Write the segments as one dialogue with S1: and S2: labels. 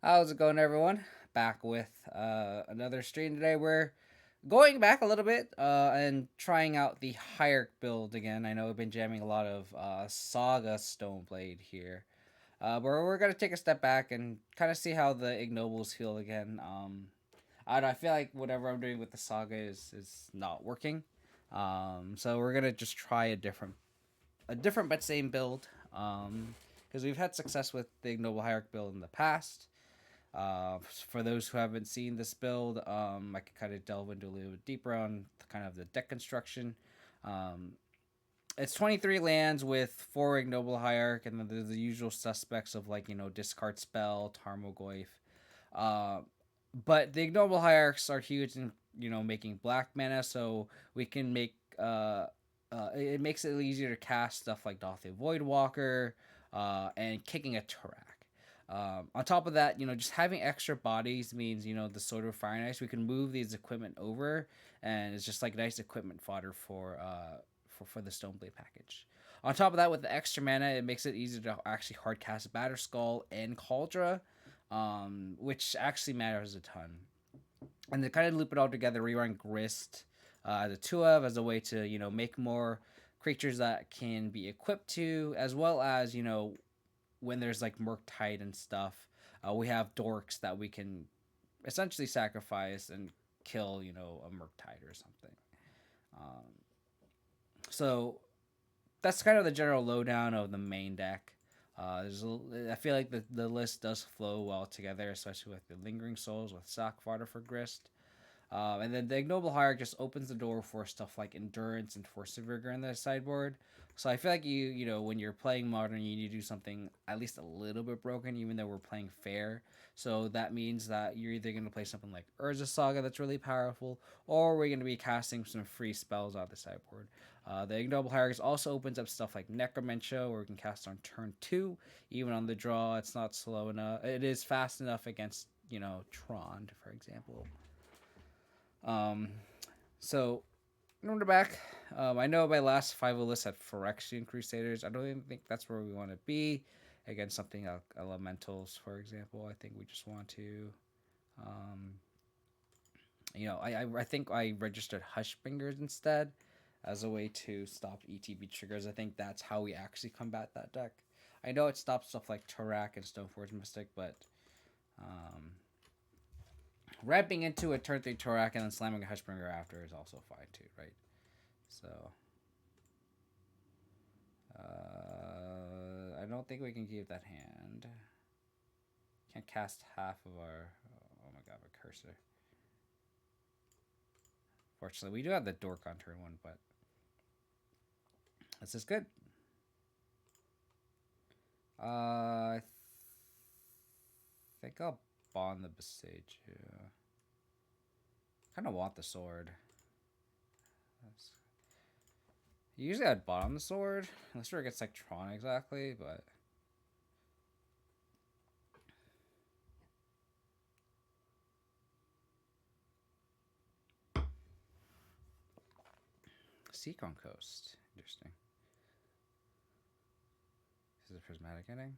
S1: How's it going, everyone? Back with another stream today. We're going back a little bit and trying out the hierarch build again. I know we've been jamming a lot of Saga Stoneblade here, but we're gonna take a step back and kind of see how the Ignobles feel again. I don't know, I feel like whatever I'm doing with the Saga is not working. So we're gonna just try a different but same build. Because we've had success with the Ignoble hierarch build in the past. For those who haven't seen this build, I could kind of delve into a little bit deeper on kind of the deck construction. Um, it's 23 lands with 4 Ignoble Hierarch, and then there's the usual suspects of discard spell, Tarmogoyf. Uh, but the Ignoble Hierarchs are huge in making black mana, so we can make it makes it easier to cast stuff like Dothia Voidwalker and kicking a Tarak. On top of that, just having extra bodies means, the Sword of Fire and Ice, we can move these equipment over, and it's just like nice equipment fodder for the Stoneblade package. On top of that, with the extra mana, it makes it easier to actually hard cast Batterskull and Cauldra, which actually matters a ton. And to kind of loop it all together, we run Grist as a 2 of as a way to, make more creatures that can be equipped to, as well as, when there's like Murktide and stuff, we have dorks that we can essentially sacrifice and kill, a Murktide or something. Um, so that's kind of the general lowdown of the main deck. I feel like the list does flow well together, especially with the Lingering Souls with Sock Fodder for Grist. And then the Ignoble Hierarch just opens the door for stuff like Endurance and Force of Vigor in the sideboard. So I feel like when you're playing Modern, you need to do something at least a little bit broken, even though we're playing fair. So that means that you're either going to play something like Urza Saga that's really powerful, or we're going to be casting some free spells out the sideboard. The Ignoble Hierarch also opens up stuff like Necromentia, where we can cast on turn 2, even on the draw. It's not slow enough. It is fast enough against, Tron, for example. Um, so remember back. I know my last 5 list had Phyrexian Crusaders. I don't even think that's where we want to be against something like Elementals, for example. I think we just want to, um, I think I registered Hushbringers instead as a way to stop ETB triggers. I think that's how we actually combat that deck. I know it stops stuff like Tarak and Stoneforge Mystic, but um, ramping into a turn 3 Torak and then slamming a Hushbringer after is also fine too, right? So, I don't think we can keep that hand. Can't cast half of our. Oh my god, a cursor. Fortunately, we do have the Dork on turn 1, but this is good. I think I'll bond the Besage. Yeah. Kind of want the sword. That's... Usually I'd bottom the sword. I'm not sure it gets like Tron exactly, but. Seacon Coast. Interesting. This is a prismatic ending.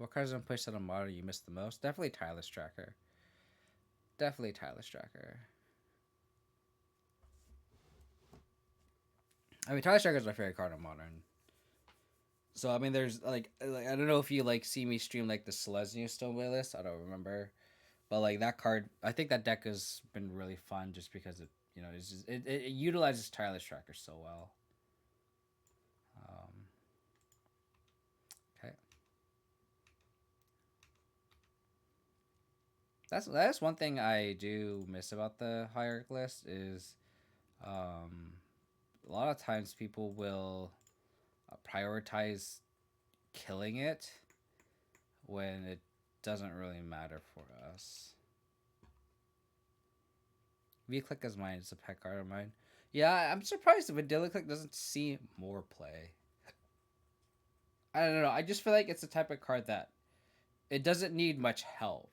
S1: What cards on push that on model you missed the most? Definitely Tireless Tracker. Definitely Tireless Tracker. I mean, Tireless Tracker is my favorite card on modern. So I mean, there's like I don't know if you like see me stream like the Selesnya Stoneblade list. I don't remember, but like that card, I think that deck has been really fun just because it utilizes Tireless Tracker so well. Okay. That's one thing I do miss about the hierarch list is um, a lot of times people will prioritize killing it when it doesn't really matter for us. V-Click is mine. It's a pet card of mine. Yeah, I'm surprised if Vanilla Click doesn't see more play. I don't know. I just feel like it's the type of card that it doesn't need much help.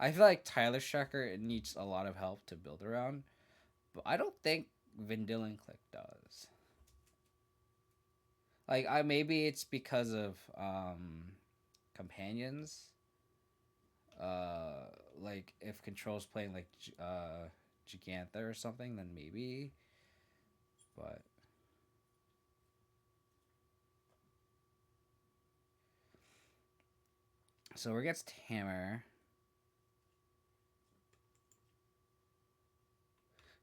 S1: I feel like Tyler Shacker it needs a lot of help to build around, but I don't think Vendilion Click does. Like I maybe it's because of companions. Like if Control's playing like Gigantha or something, then maybe. But so we're against Hammer.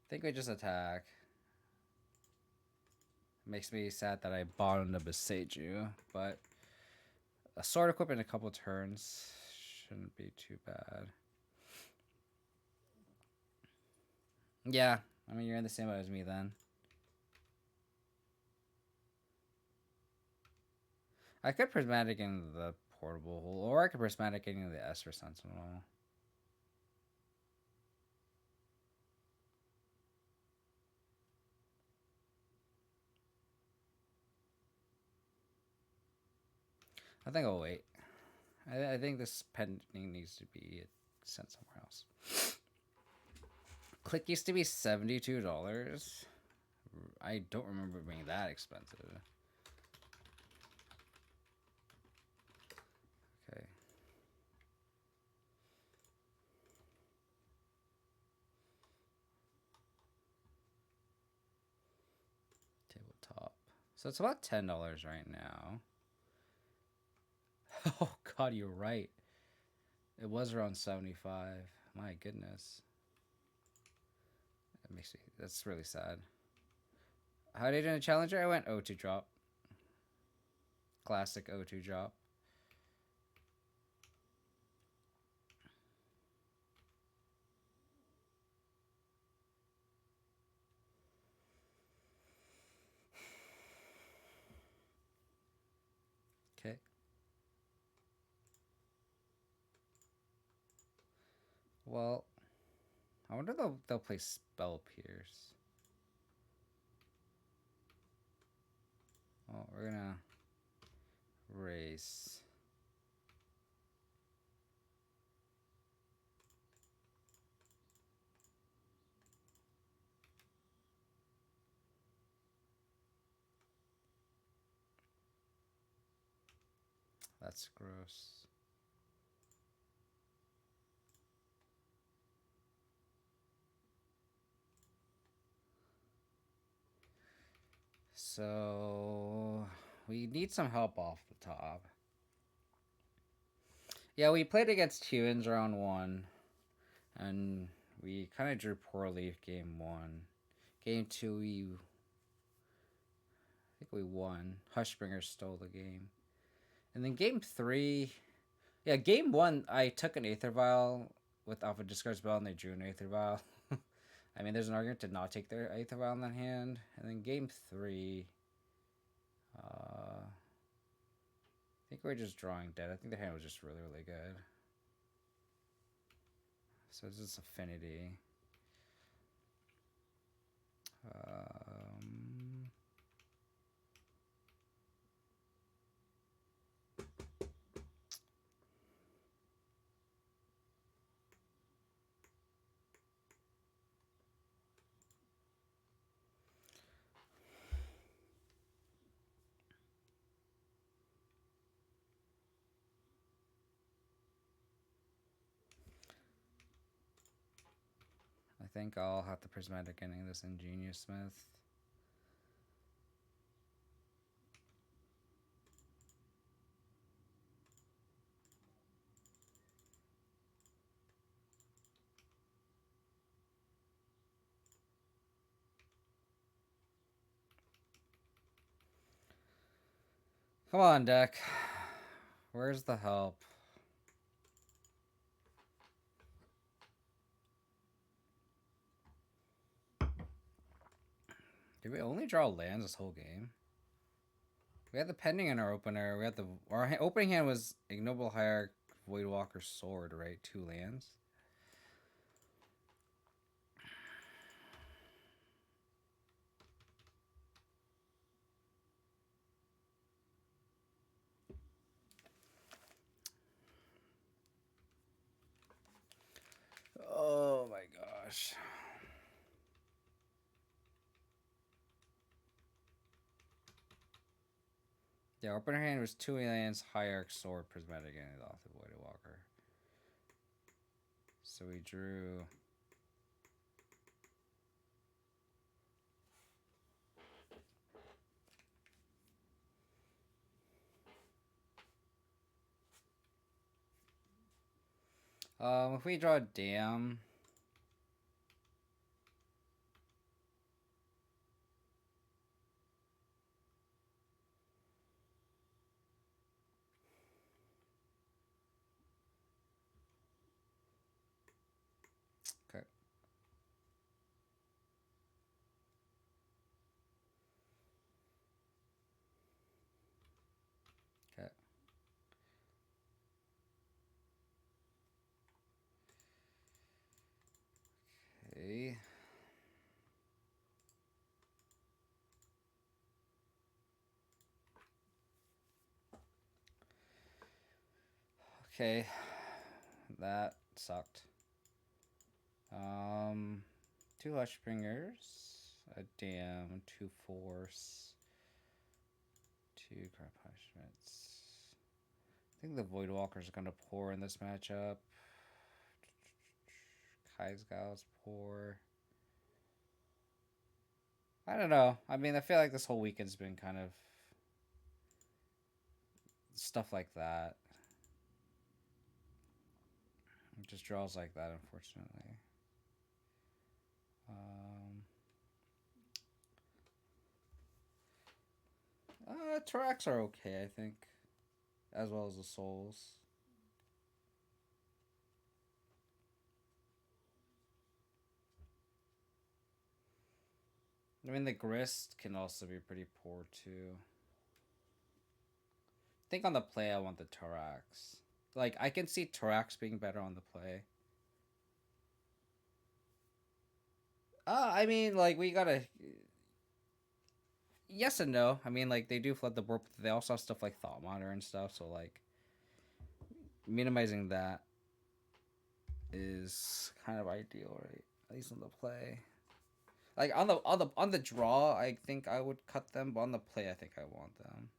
S1: I think we just attack. Makes me sad that I bottomed a Beseiju, but a sword equip in a couple turns shouldn't be too bad. Yeah, I mean, you're in the same boat as me then. I could Prismatic in the Portable Hole, or I could Prismatic in the Esper Sentinel. I think I'll wait. I think this pending needs to be sent somewhere else. Click used to be $72. I don't remember being that expensive. Okay. Tabletop. So it's about $10 right now. Oh god, you're right. It was around 75. My goodness. That makes me, that's really sad. How did I do in a challenger? I went O2 drop. Classic O2 drop. Okay. Well, I wonder they'll play Spell Pierce. Well, we're gonna race. That's gross. So we need some help off the top. Yeah, we played against humans round 1, and we kind of drew poorly game 1. Game 2, I think we won. Hushbringer stole the game. And then game 3, yeah, game 1, I took an Aether Vial with Alpha Discard Spell, and they drew an Aether Vial. I mean, there's an argument to not take their Aether Vial in that hand. And then game 3, I think we're just drawing dead. I think the hand was just really, really good. So this is Affinity. I think I'll have the Prismatic ending this Ingenious Smith. Come on, deck. Where's the help? Did we only draw lands this whole game? We had the pending in our opener. We had our opening hand was Ignoble Hierarch, Voidwalker, Sword, right? 2 lands. Oh my gosh. Yeah, Yeah, opener hand was 2 aliens, Hierarch, Sword, Prismatic, and off the Void Walker. So we drew. If we draw a dam. Okay. Okay. Okay. Okay. That sucked. 2 Hushbringers, a dam, 2 Force, 2 Crab Punishments. I think the Void Walkers are gonna pour in this matchup. Kai's Gals pour. I don't know. I mean, I feel like this whole weekend's been kind of stuff like that. Just draws like that, unfortunately. Tracks are okay, I think, as well as the souls. I mean, the grist can also be pretty poor too. I think on the play, I want the Tarax. Like, I can see Tarax being better on the play. I mean, like, we gotta. Yes and no. I mean, like, they do flood the board, but they also have stuff like Thought Monitor and stuff, so, like, minimizing that is kind of ideal, right? At least on the play. Like on the draw, I think I would cut them, but on the play, I think I want them.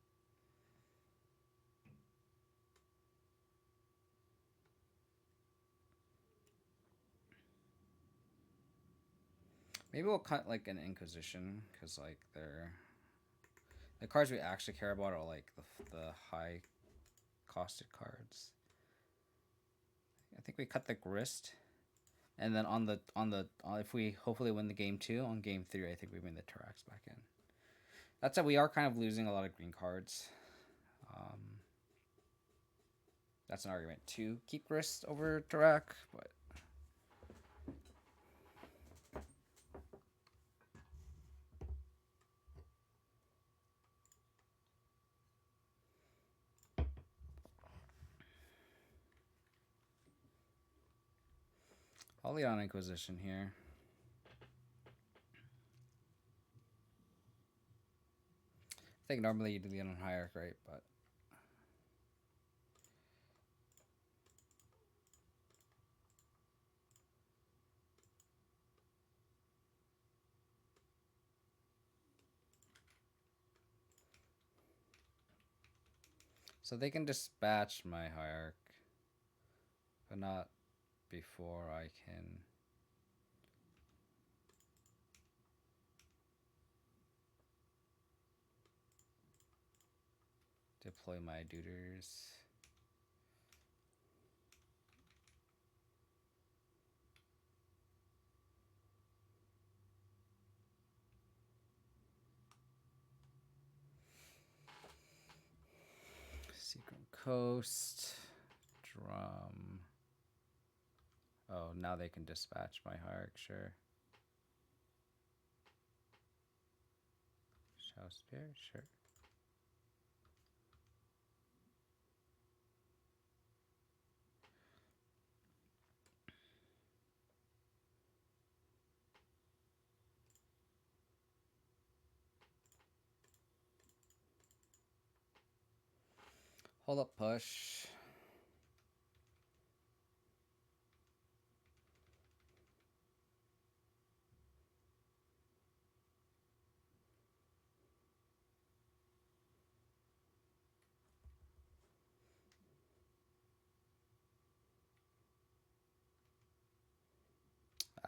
S1: Maybe we'll cut like an Inquisition because like the cards we actually care about are like the high costed cards. I think we cut the Grist, and then if we hopefully win the game 2, on game 3, I think we bring the Tarax back in. That said, we are kind of losing a lot of green cards. That's an argument to keep Grist over Tarax, but. I'll lead on Inquisition here. I think normally you'd lead on Hierarch, right? But so they can dispatch my Hierarch, but not before I can deploy my Duders. Secret Coast, Drum. Oh, now they can dispatch my Hierarch, sure. Shadow Spear, sure. Hold up, push.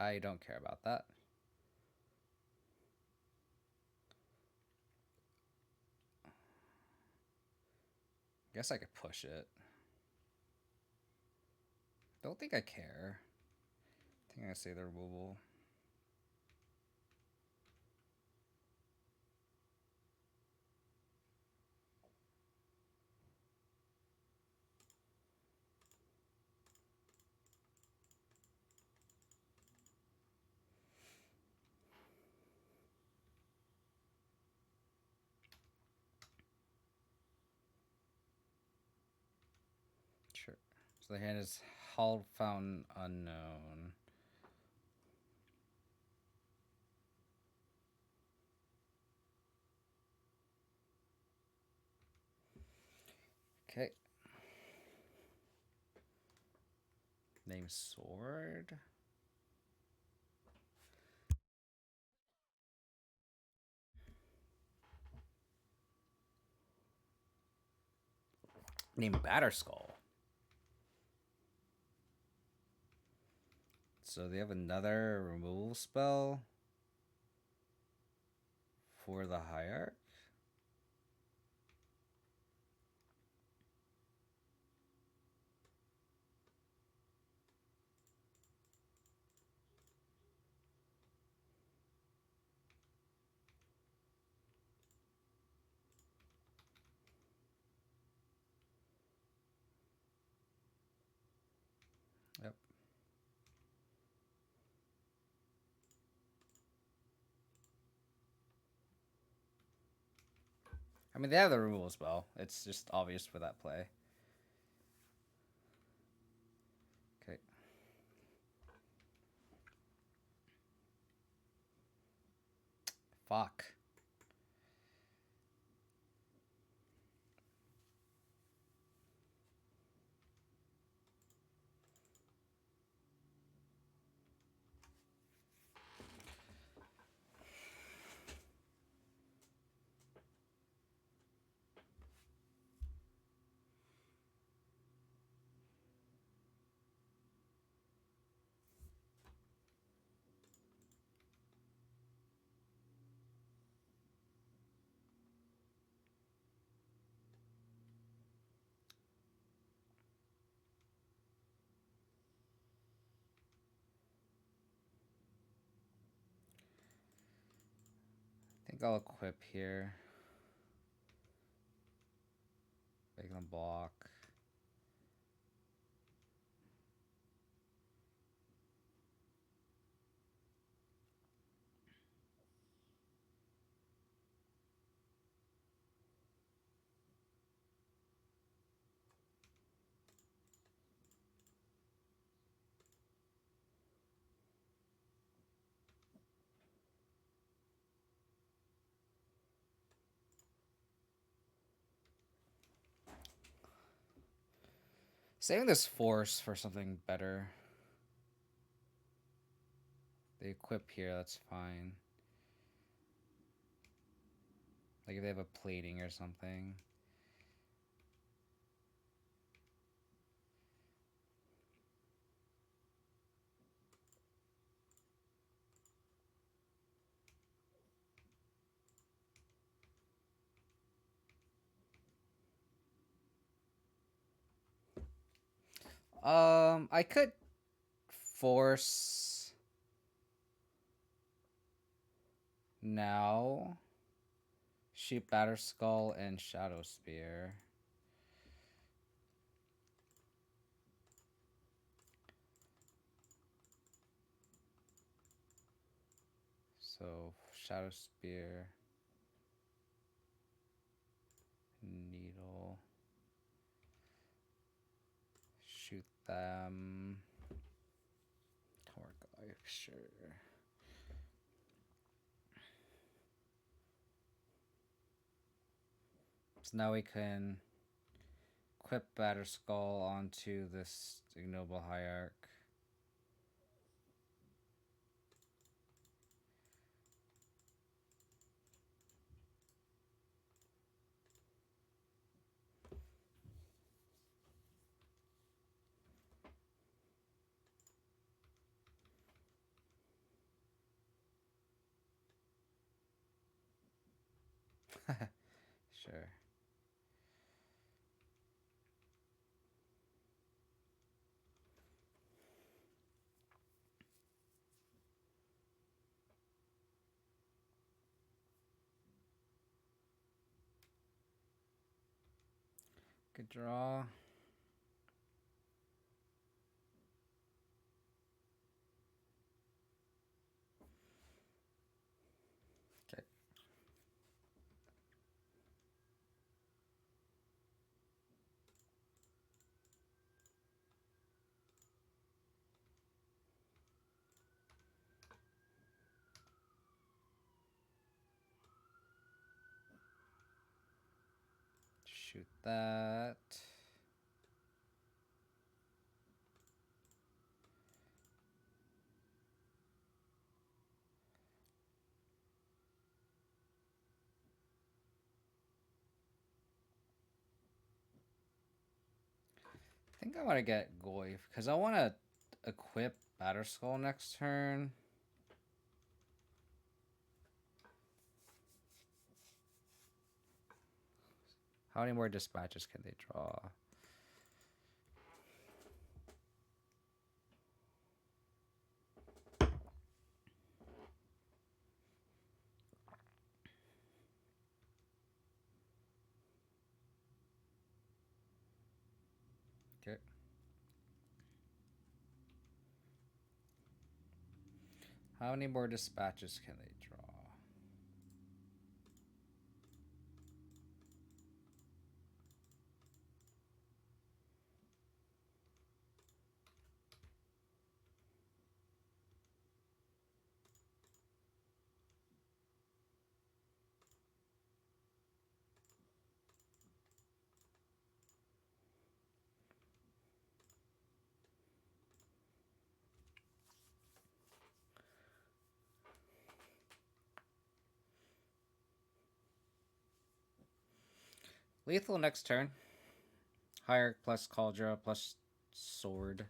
S1: I don't care about that. Guess I could push it. Don't think I care. I think I say the removal. Sure. So the hand is Hall Fountain Unknown. Okay. Name Sword. Name Batterskull. So they have another removal spell for the Hierarch. Yep. I mean, they have the removal spell. It's just obvious for that play. Okay. Fuck. I think I'll equip here. Make them block. Saving this force for something better. They equip here, that's fine. Like if they have a plating or something. I could force now. Sheep Batterskull and Shadow Spear. So Shadow Spear. Needle. Shoot them. Torque life, sure. So now we can equip Batterskull onto this Ignoble Hierarch. Sure. Good draw. Okay. Shoot that. I think I want to get Goyf because I want to equip Batterskull next turn. How many more dispatches can they draw? Okay. How many more dispatches can they draw? Lethal next turn. Hierarch plus Cauldra plus Sword.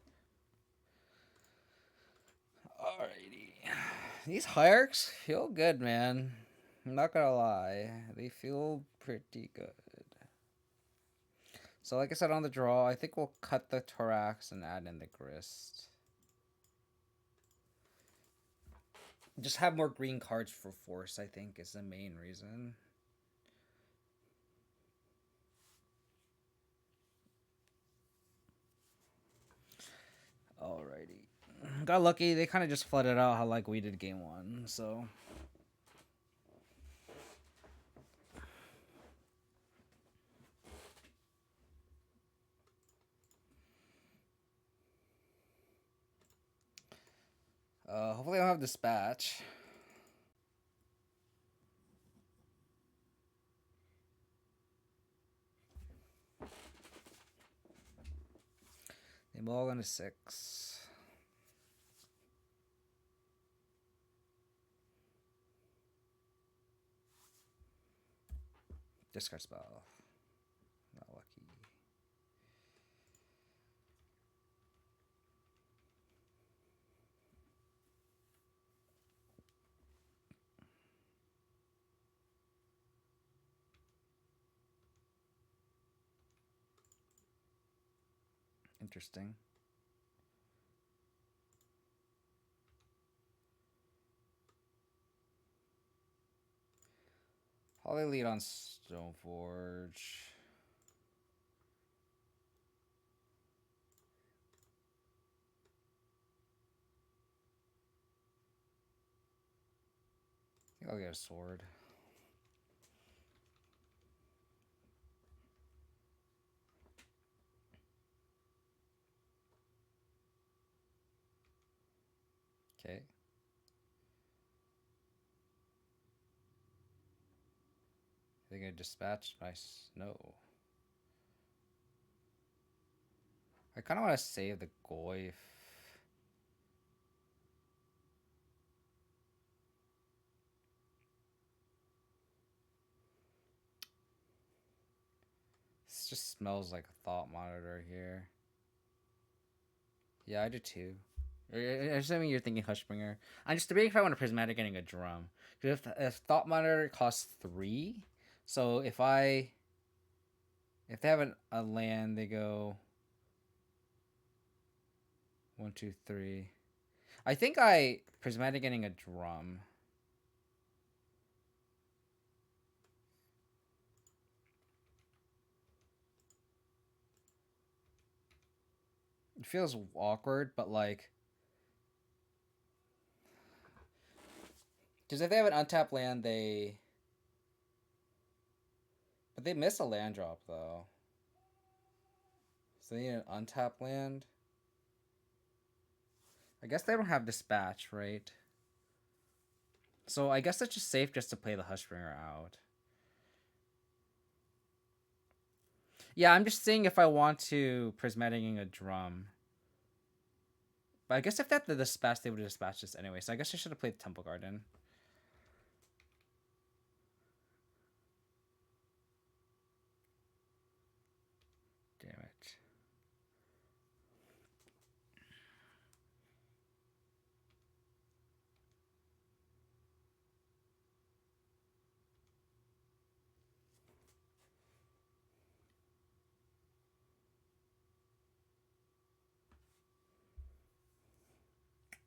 S1: Alrighty. These Hierarchs feel good, man. I'm not gonna lie. They feel pretty good. So like I said on the draw, I think we'll cut the Thorax and add in the Grist. Just have more green cards for Force, I think, is the main reason. Alrighty. Got lucky. They kind of just flooded out how like we did game one, so. Hopefully I don't have dispatch. They ball on a 6. Discard spell. Not lucky. Interesting. Probably lead on Stoneforge. I think I'll get a sword. Okay. They gonna dispatch my snow. I kind of want to save the Goyf. This just smells like a thought monitor here. Yeah, I do too. Assuming you're thinking Hushbringer. I'm just debating if I want a Prismatic getting a drum. Because if Thought Monitor costs 3, So if they have a land, they go 1, 2, 3. I think I prismatic getting a drum. It feels awkward, but like, because if they have an untapped land, but they miss a land drop though. So they need an untapped land. I guess they don't have dispatch, right? So I guess it's just safe just to play the Hushbringer out. Yeah, I'm just seeing if I want to prismaticing a drum. But I guess if that the dispatch, they would have dispatched this anyway. So I guess I should have played Temple Garden. Damn it.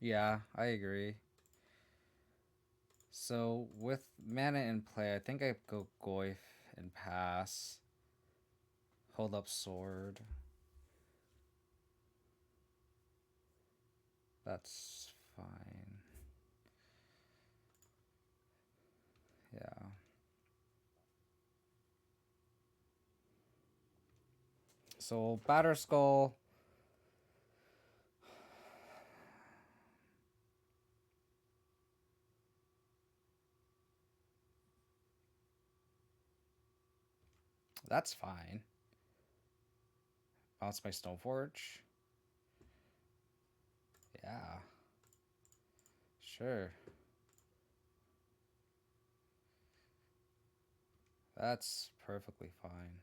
S1: Yeah, I agree. So with mana in play, I think I go Goyf and pass. Hold up sword. That's fine. Yeah. So Batter Skull. That's fine. Bounce my Stoneforge. Yeah. Sure. That's perfectly fine.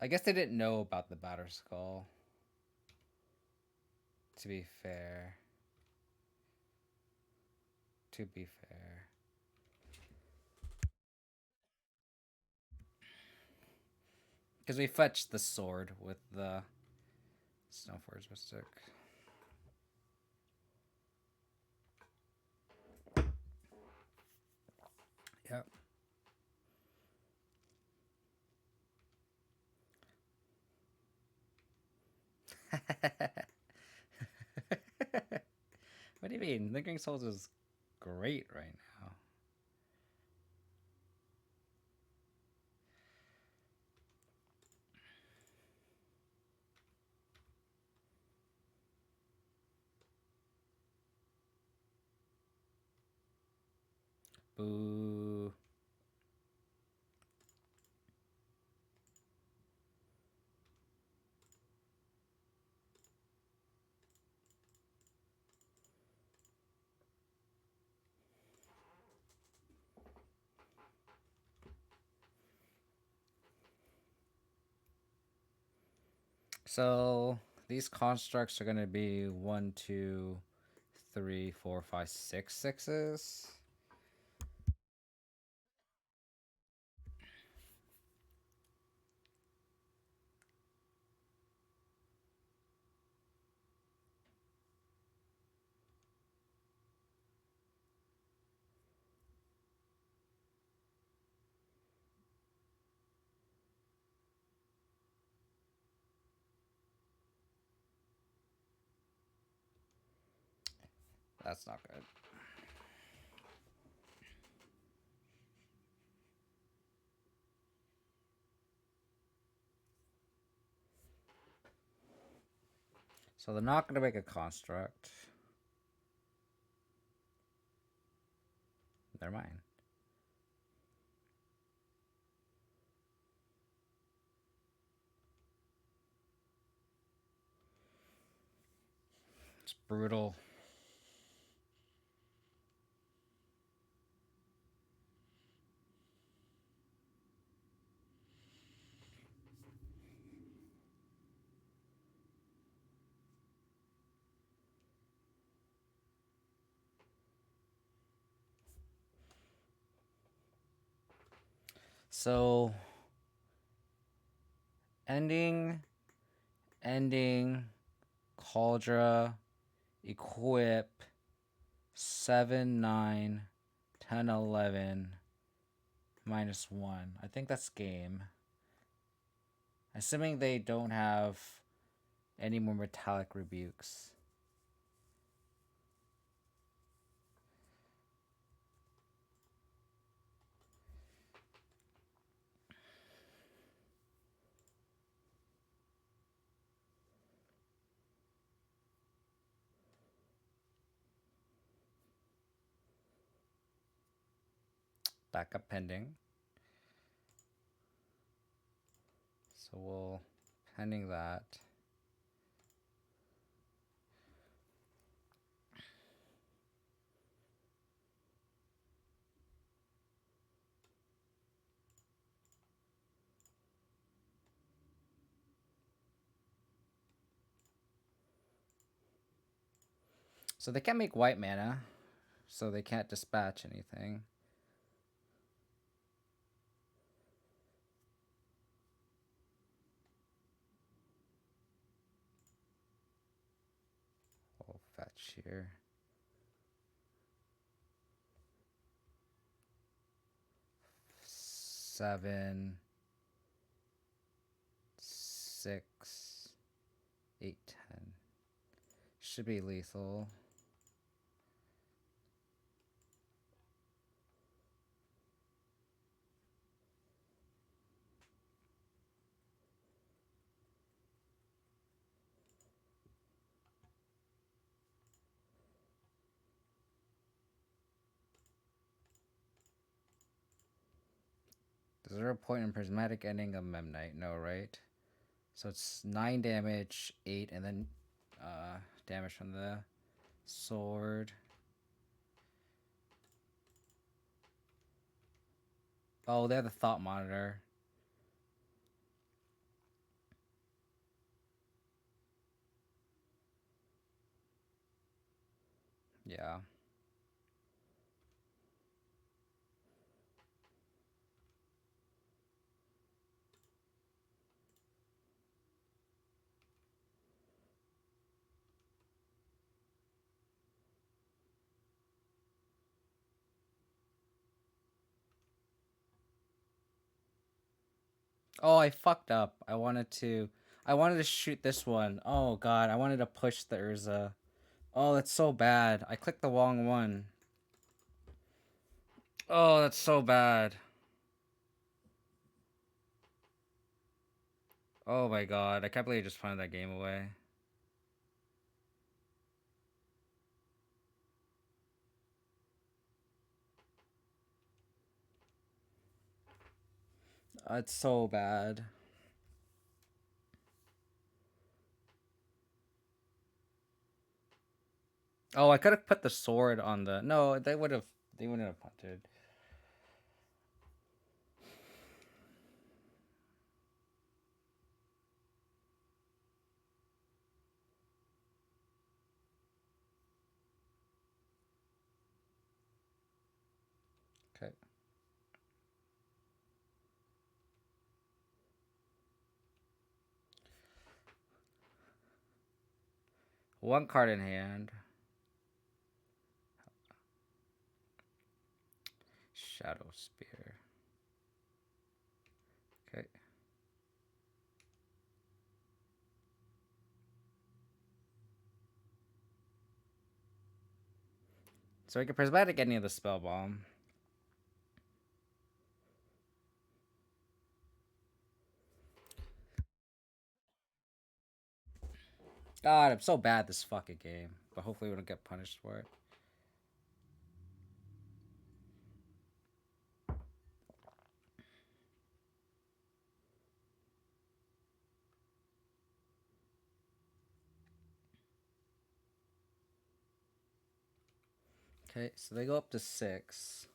S1: I guess they didn't know about the Batter Skull. To be fair. To be fair. Because we fetched the sword with the Stoneforge Mystic. Yep. What do you mean? Lingering Souls is great right now. Boo. So these constructs are going to be 1, 2, 3, 4, 5, 6 sixes. That's not good. So they're not going to make a construct. They're mine. It's brutal. So ending, Cauldra, equip, 7, 9, 10, 11, -1. I think that's game. Assuming they don't have any more metallic rebukes. Backup pending. So we'll pending that. So they can't make white mana, so they can't dispatch anything. We'll fetch here. Seven, 6, 8, 10. Should be lethal. Is there a point in prismatic ending of Memnite? No, right? So it's 9 damage, 8, and then damage from the sword. Oh, they have the thought monitor. Yeah. Oh, I fucked up. I wanted to shoot this one. Oh god, I wanted to push the Urza. Oh, that's so bad. I clicked the wrong one. Oh, that's so bad. Oh my god, I can't believe I just found that game away. It's so bad. Oh, I could have put the sword on the. No, they wouldn't have punted. Okay. One card in hand. Shadow Spear. Okay. So we can prismatic any of the spell bomb. God, I'm so bad at this fucking game. But hopefully we don't get punished for it. Okay, so they go up to 6.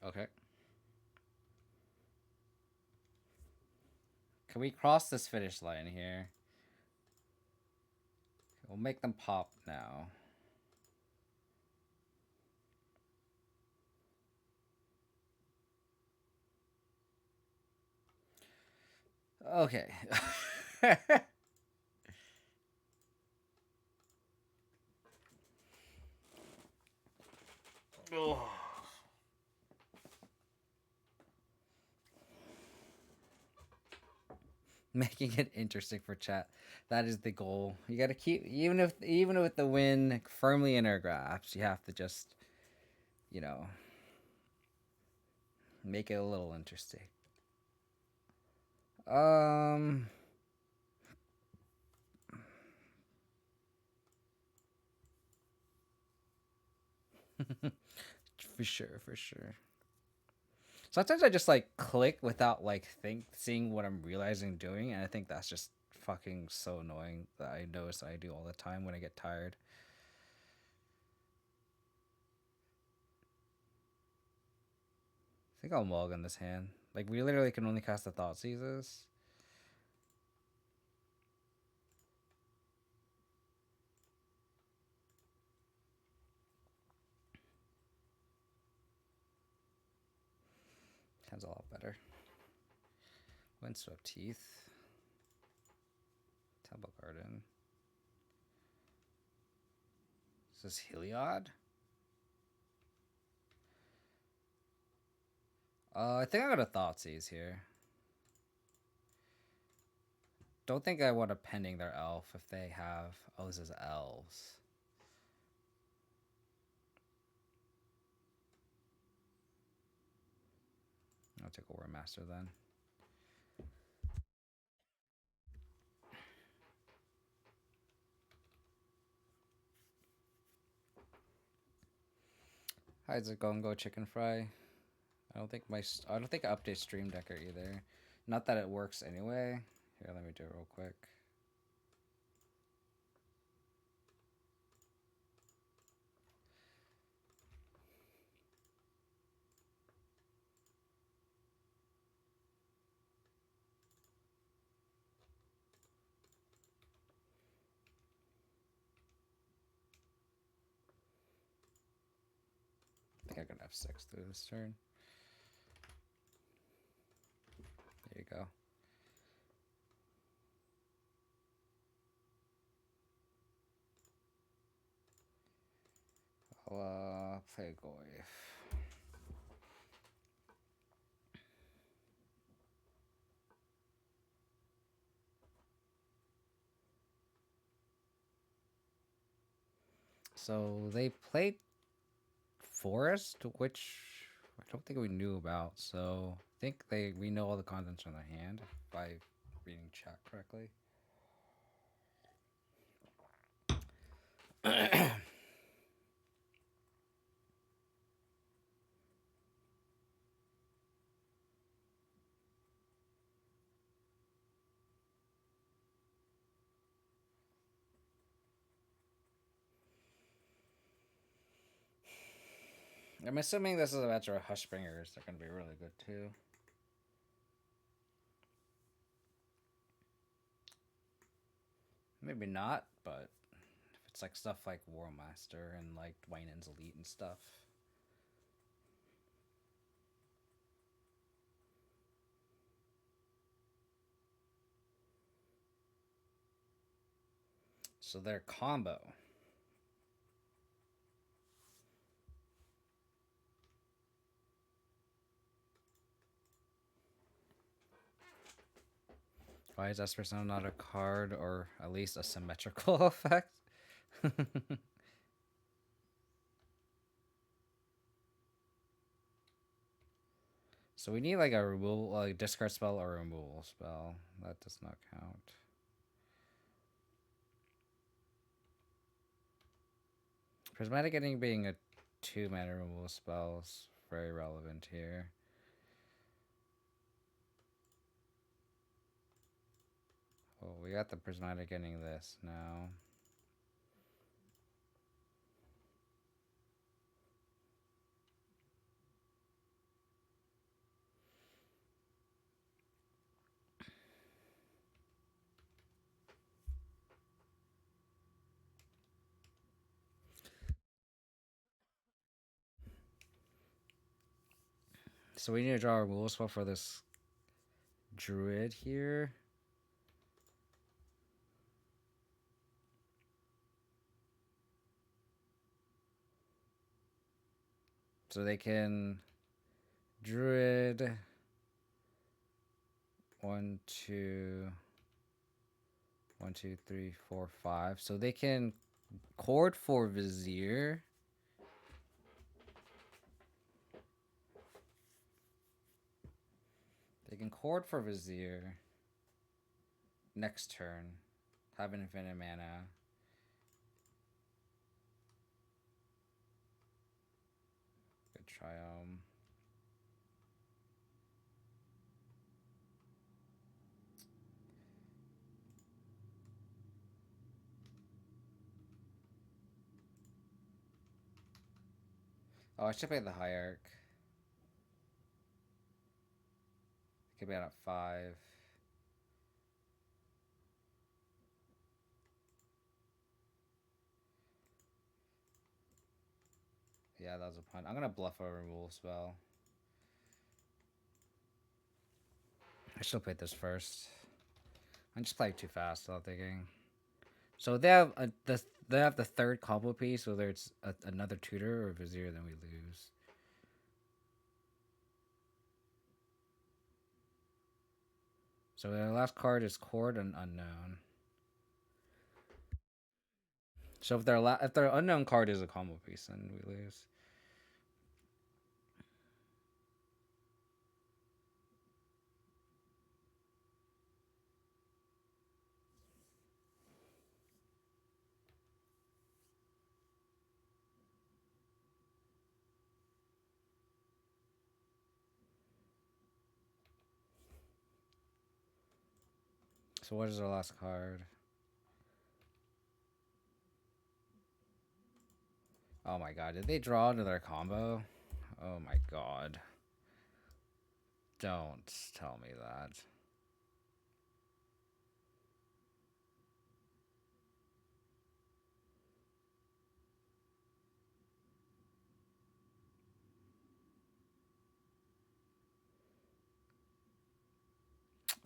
S1: Okay. Can we cross this finish line here? We'll make them pop now. Okay. Making it interesting for chat. That is the goal. You got to keep even with the win firmly in our grasp, you have to just, you know, make it a little interesting. Um for sure, for sure. Sometimes I just like click without like seeing what I'm realizing doing, and I think that's just fucking so annoying that I notice I do all the time when I get tired. I think I'll mulligan this hand. Like we literally can only cast the Thought Seizes. Hand's a lot better. Windswept Teeth. Temple Garden. Is this Heliod? I think I'm gonna Thoughtseize here. Don't think I want to pending their elf if they have O's as elves. I'll take a War Master then. How's it going? Go chicken fry. I don't think I update Stream Decker either. Not that it works anyway. Here, let me do it real quick. I think I can F6 through this turn. There you go. I'll play Goyf. So they played Forest, which I don't think we knew about. So I think we know all the contents on their hand if I reading chat correctly. I'm assuming this is a batch of Hushbringers. They're going to be really good too. Maybe not, but if it's like stuff like Warmaster and like Dwynen's Elite and stuff. So their combo. Why is Espresso not a card or at least a symmetrical effect? So we need like a removal, like discard spell or removal spell. That does not count. Prismatic Ending being a 2-mana removal spell is very relevant here. Oh, we got the Prismatic Ending this now. So we need to draw a removal spell for this Druid here. So they can Druid 1, 2, 1, 2, 3, 4, 5. So they can Chord for Vizier. They can Chord for Vizier next turn. Have an infinite mana. Good try. Oh, I should play the Hierarch. Could be out at 5. Yeah, that was a punt. I'm gonna bluff a removal spell. I should have played this first. I'm just playing too fast without thinking. So they have the third combo piece, whether it's another tutor or Vizier, then we lose. So their last card is Chord and Unknown. So if their unknown card is a combo piece, then we lose. So what is their last card? Oh my god, did they draw another combo? Oh my god. Don't tell me that.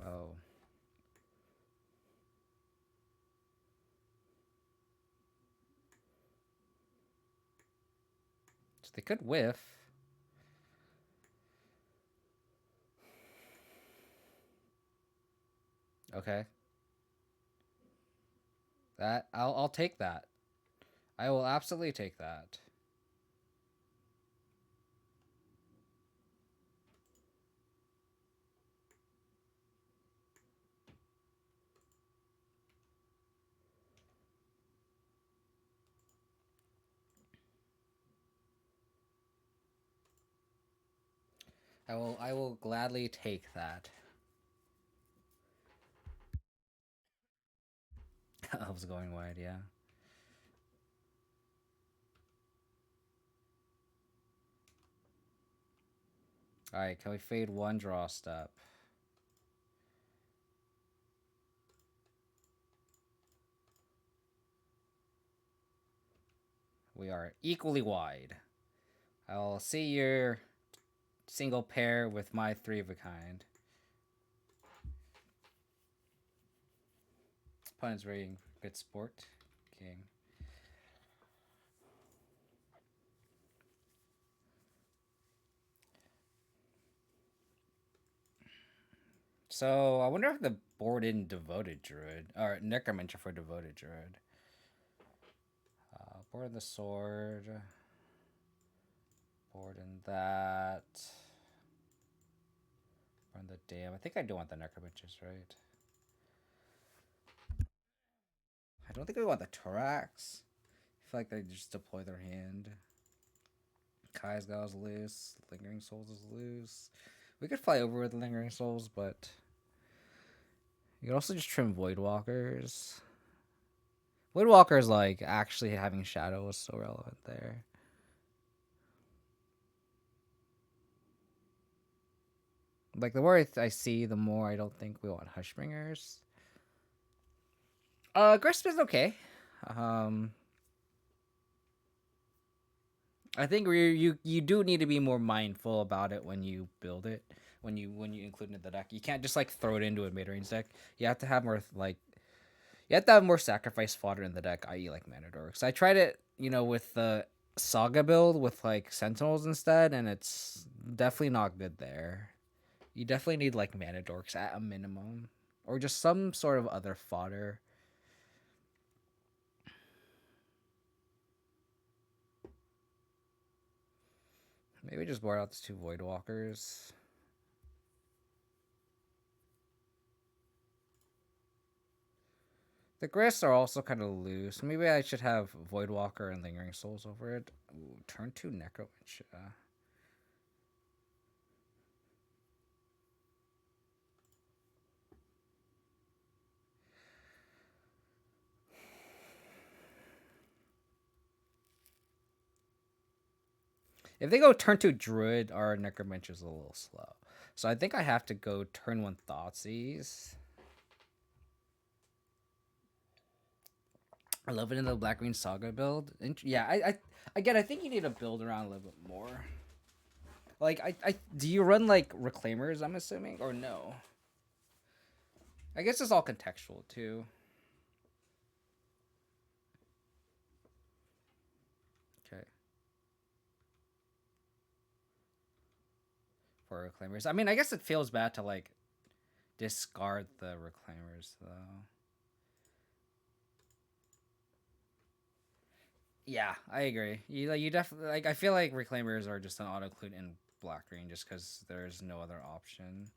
S1: Oh. So they could whiff. Okay. That I'll take that. I will absolutely take that. I will gladly take that. Elves going wide, yeah. Alright, can we fade one draw step? We are equally wide. I'll see your single pair with my 3 of a kind. Opponent's rating good sport. King. So I wonder if the board in Devoted Druid or Necromancer for Devoted Druid. Board in the sword. Board in that. Board in the dam. I think I do want the Necromancers, right? I don't think we want the Torax. I feel like they just deploy their hand. Kai's Gau's loose. Lingering Souls is loose. We could fly over with Lingering Souls, but you could also just trim Voidwalkers. Voidwalkers, like, actually having Shadow was so relevant there. Like, the more I see, the more I don't think we want Hushbringers. Grisp is okay. I think you do need to be more mindful about it when you build it, when you include it in the deck. You can't just like throw it into a mid range deck. You have to have more like you have to have more sacrifice fodder in the deck, i.e., like mana dorks. I tried it, with the Saga build with like Sentinels instead, and it's definitely not good there. You definitely need like mana dorks at a minimum, or just some sort of other fodder. Maybe just board out the two Voidwalkers. The Grists are also kind of loose. Maybe I should have Voidwalker and Lingering Souls over it. Ooh, turn 2 Necrowitch. If they go turn 2 Druid, our Necromancer is a little slow. So I think I have to go turn 1 Thoughtseize. I love it in the Black Green Saga build. Yeah, I think you need to build around a little bit more. Like, I do you run like Reclaimers? I'm assuming, or no? I guess it's all contextual too. Okay, for Reclaimers. I mean, I guess it feels bad to like discard the Reclaimers though. Yeah, I agree. You definitely like. I feel like Reclaimers are just an auto include in Black Green just because there's no other option.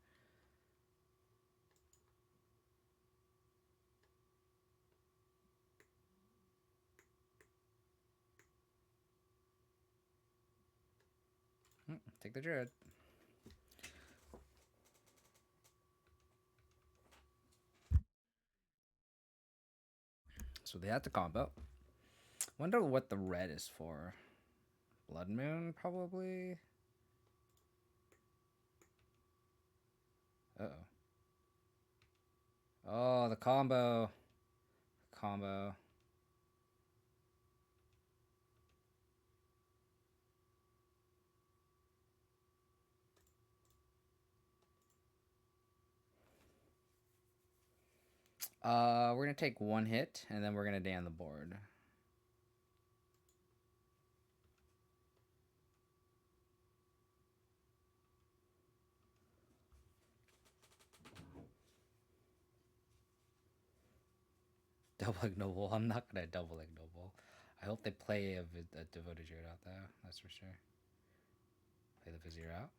S1: Take the Druid. So they had to combo. Wonder what the red is for. Blood Moon, probably. Uh oh. Oh, the combo. Combo. We're gonna take one hit and then we're gonna Dan the board. Double Ignoble. I'm not gonna double Ignoble. I hope they play a Devoted Druid out there. That's for sure. Play the Vizier out.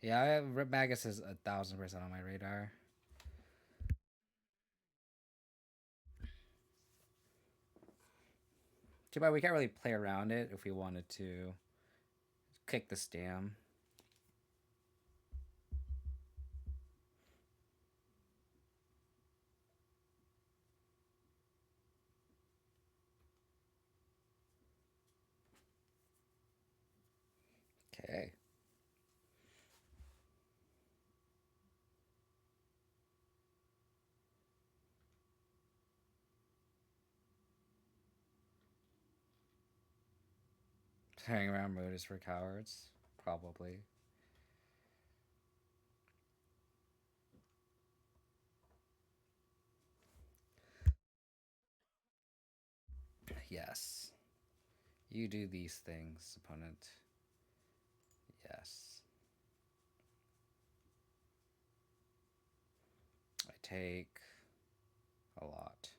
S1: Yeah, Rip Magus is 1,000% on my radar. Too bad we can't really play around it if we wanted to kick the stam. Okay. Carrying around Lotus for cowards. Probably. Yes. You do these things, opponent. Yes. I take a lot.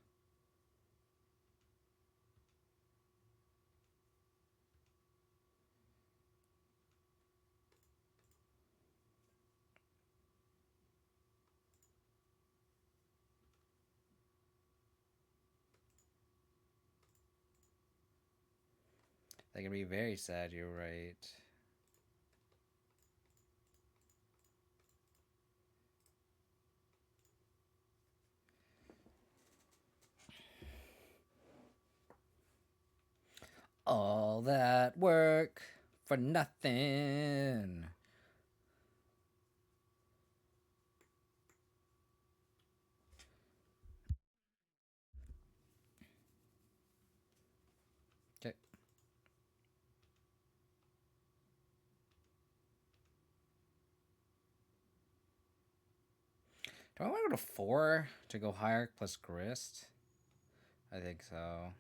S1: They can be very sad, you're right. All that work for nothing. Okay. Do I want to go to 4 to go higher plus Grist? I think so.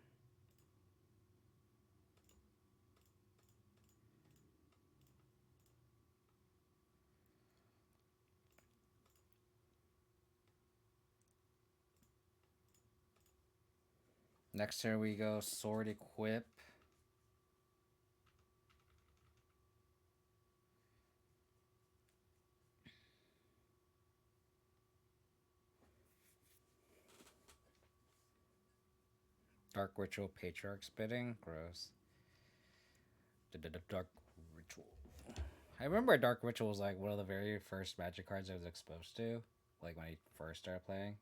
S1: Next turn we go Sword Equip. Dark Ritual Patriarch Spitting. Gross. Dark Ritual. I remember Dark Ritual was like one of the very first Magic cards I was exposed to. Like when I first started playing.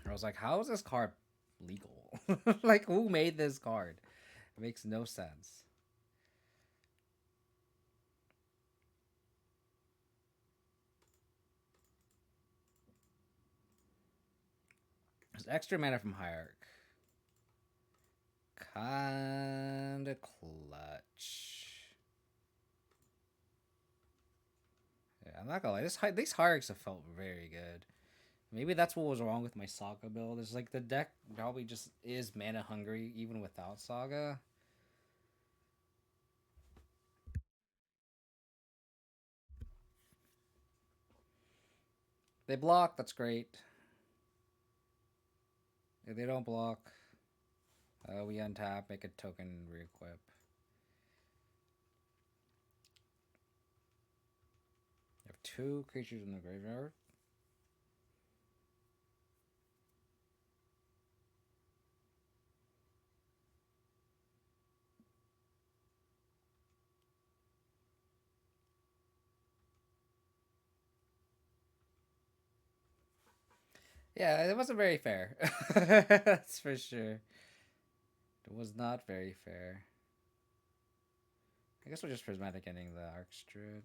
S1: I was like, how is this card legal? Like, who made this card? It makes no sense. There's extra mana from Hierarch. Kinda clutch. Yeah, I'm not gonna lie. These Hierarchs have felt very good. Maybe that's what was wrong with my Saga build. It's like the deck probably just is mana hungry even without Saga. They block, that's great. If they don't block, we untap, make a token, re-equip. You have 2 creatures in the graveyard. Yeah, it wasn't very fair. That's for sure. It was not very fair. I guess we're just prismatic ending the Arch Druid.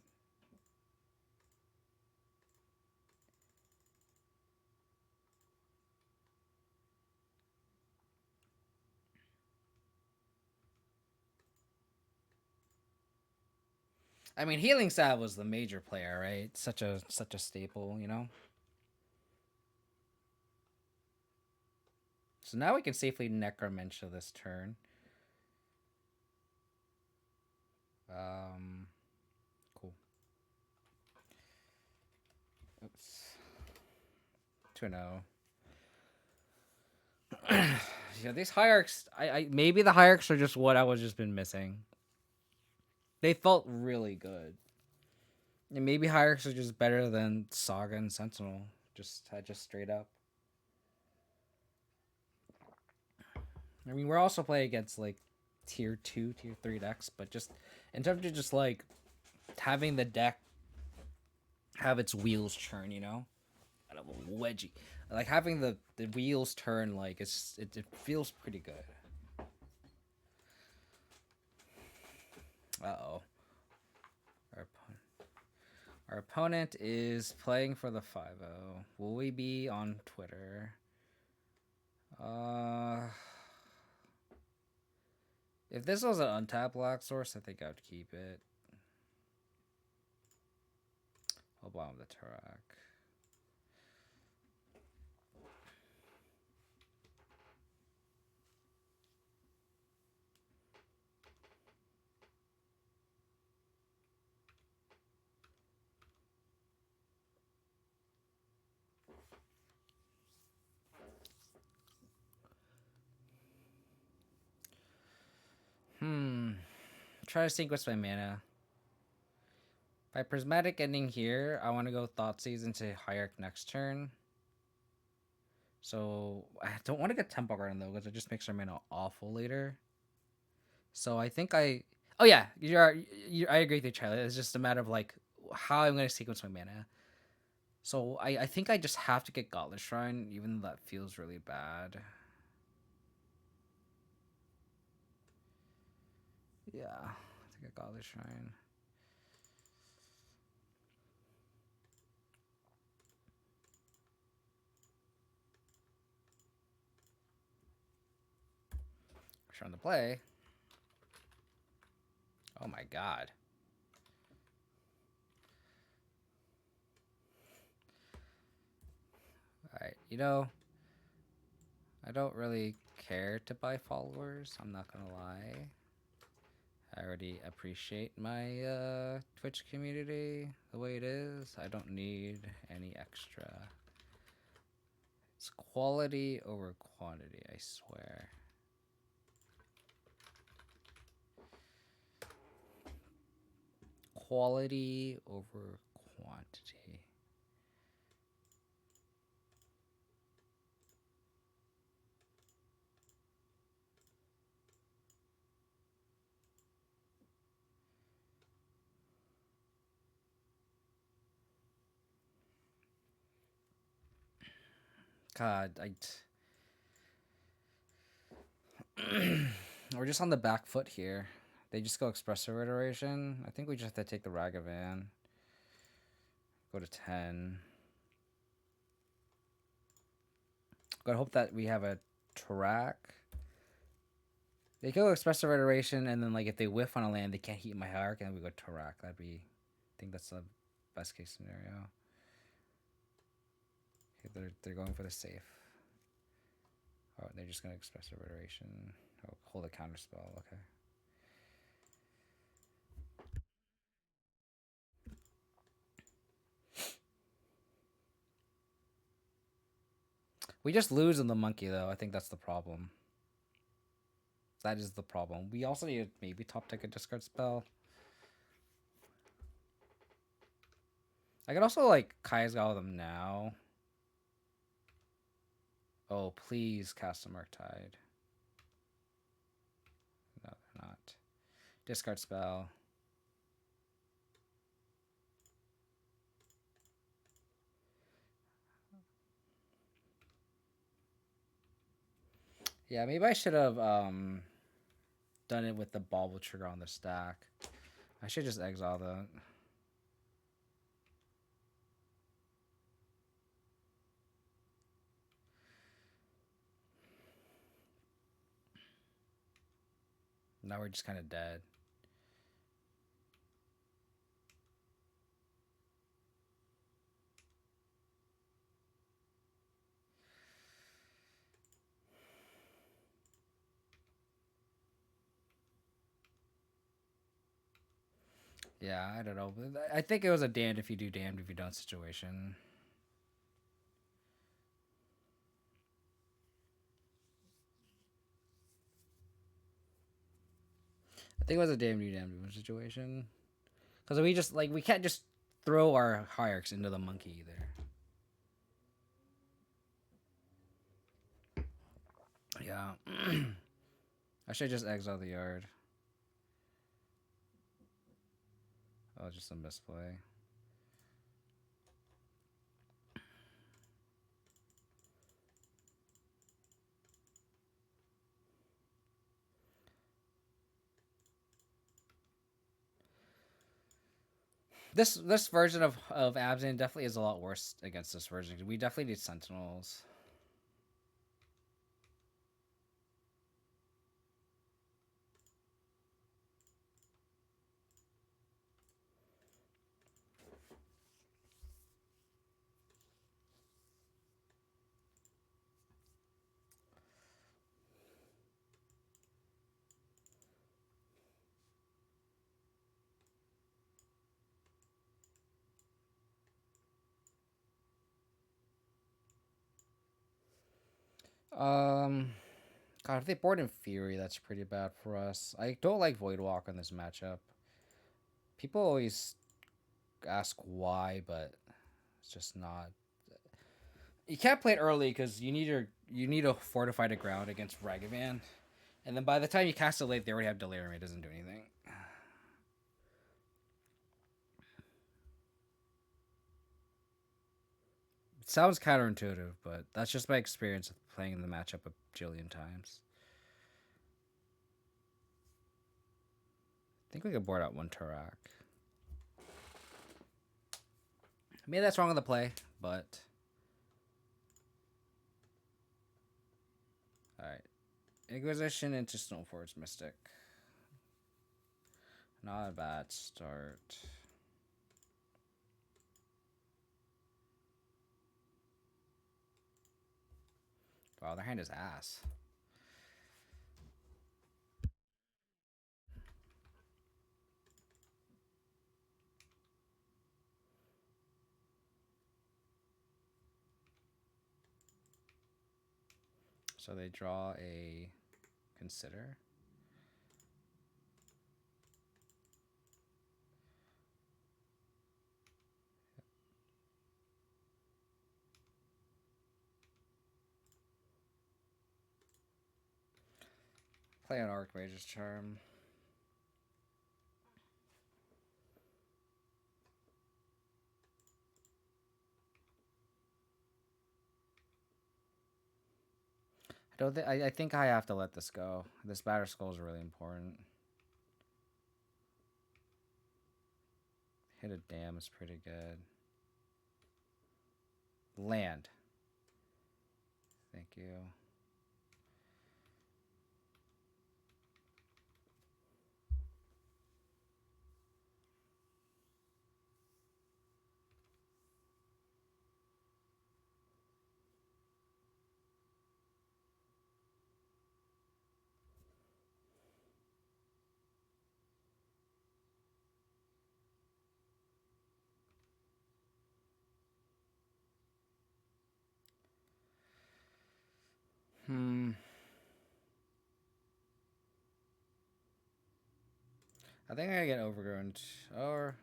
S1: I mean, Healing Salve was the major player, right? Such a staple, you know. So now we can safely Necromentia this turn. Cool. Oops. 2-0. Yeah, these hierarchs. I maybe the hierarchs are just what I was just been missing. They felt really good. And maybe hierarchs are just better than Saga and Sentinel. Just straight up. I mean, we're also playing against like tier 2, tier 3 decks, but just in terms of just like having the deck have its wheels churn, you know, kind of a wedgie, like having the wheels turn, like it feels pretty good. Uh-oh. Our opponent is playing for the 5-0. Will we be on Twitter? If this was an untapped black source, I think I would keep it. I'll bomb the Tarak. Try to sequence my mana. By Prismatic ending here, I want to go Thoughtseize into Hierarch next turn. So I don't want to get Temple Garden though, because it just makes our mana awful later. So I think oh yeah, I agree with you, Charlie. It's just a matter of like how I'm going to sequence my mana. So I think I just have to get Gauntlet Shrine, even though that feels really bad. Yeah, I think I Gauntlet Shrine. Shrine to play. Oh my god. You know, I don't really care to buy followers. I'm not gonna lie. I already appreciate my Twitch community the way it is. I don't need any extra. It's quality over quantity, I swear. Quality over quantity. God, we're just on the back foot here. They just go Espresso Iteration. I think we just have to take the Ragavan. Go to 10. Gotta hope that we have a track. They go Espresso Iteration, and then like if they whiff on a land, they can't heat my hierarch, and then we go track. That'd be, I think that's the best case scenario. Okay, they're going for the safe. Oh, they're just gonna Espresso Iteration. Oh, hold a counter spell. Okay. We just lose in the monkey, though. I think that's the problem. That is the problem. We also need to maybe top deck a discard spell. I could also, like, Kai's-Gall them now. Oh, please cast a Murktide. No, they're not. Discard spell. Yeah, maybe I should have done it with the Bauble trigger on the stack. I should just exile that. Now we're just kind of dead. Yeah, I don't know. I think it was a damned if you do, damned if you don't situation. I think it was a damned if you, damned if situation. Because we just, like, we can't just throw our hierarchs into the monkey either. Yeah. I should just exile the yard. Oh, just a misplay. This version of Abzan definitely is a lot worse against this version. We definitely need Sentinels. God, if they board in Fury, that's pretty bad for us. I don't like Voidwalk in this matchup. People always ask why, but it's just not. You can't play it early because you need to fortify the ground against Ragavan, and then by the time you cast it late, they already have Delirium. It doesn't do anything. It sounds counterintuitive, but that's just my experience of playing the matchup a jillion times. I think we could board out one Tarak. Maybe that's wrong on the play, but alright. Inquisition into Stoneforge Mystic. Not a bad start. Wow, their hand is ass. So they draw a consider. Play an Archmage's Charm. I don't think I think I have to let this go. This Batter Skull is really important. Hit a dam is pretty good. Land. Thank you. I think I get Overgrown, or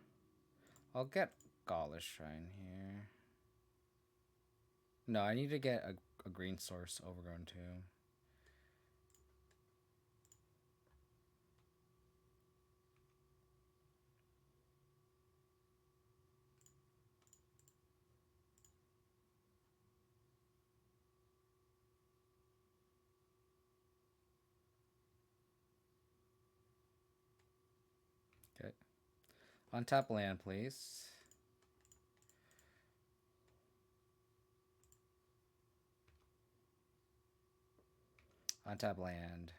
S1: I'll get Gaulish Shrine here. No, I need to get a green source Overgrown too. Okay. Untap land, please. Untap land.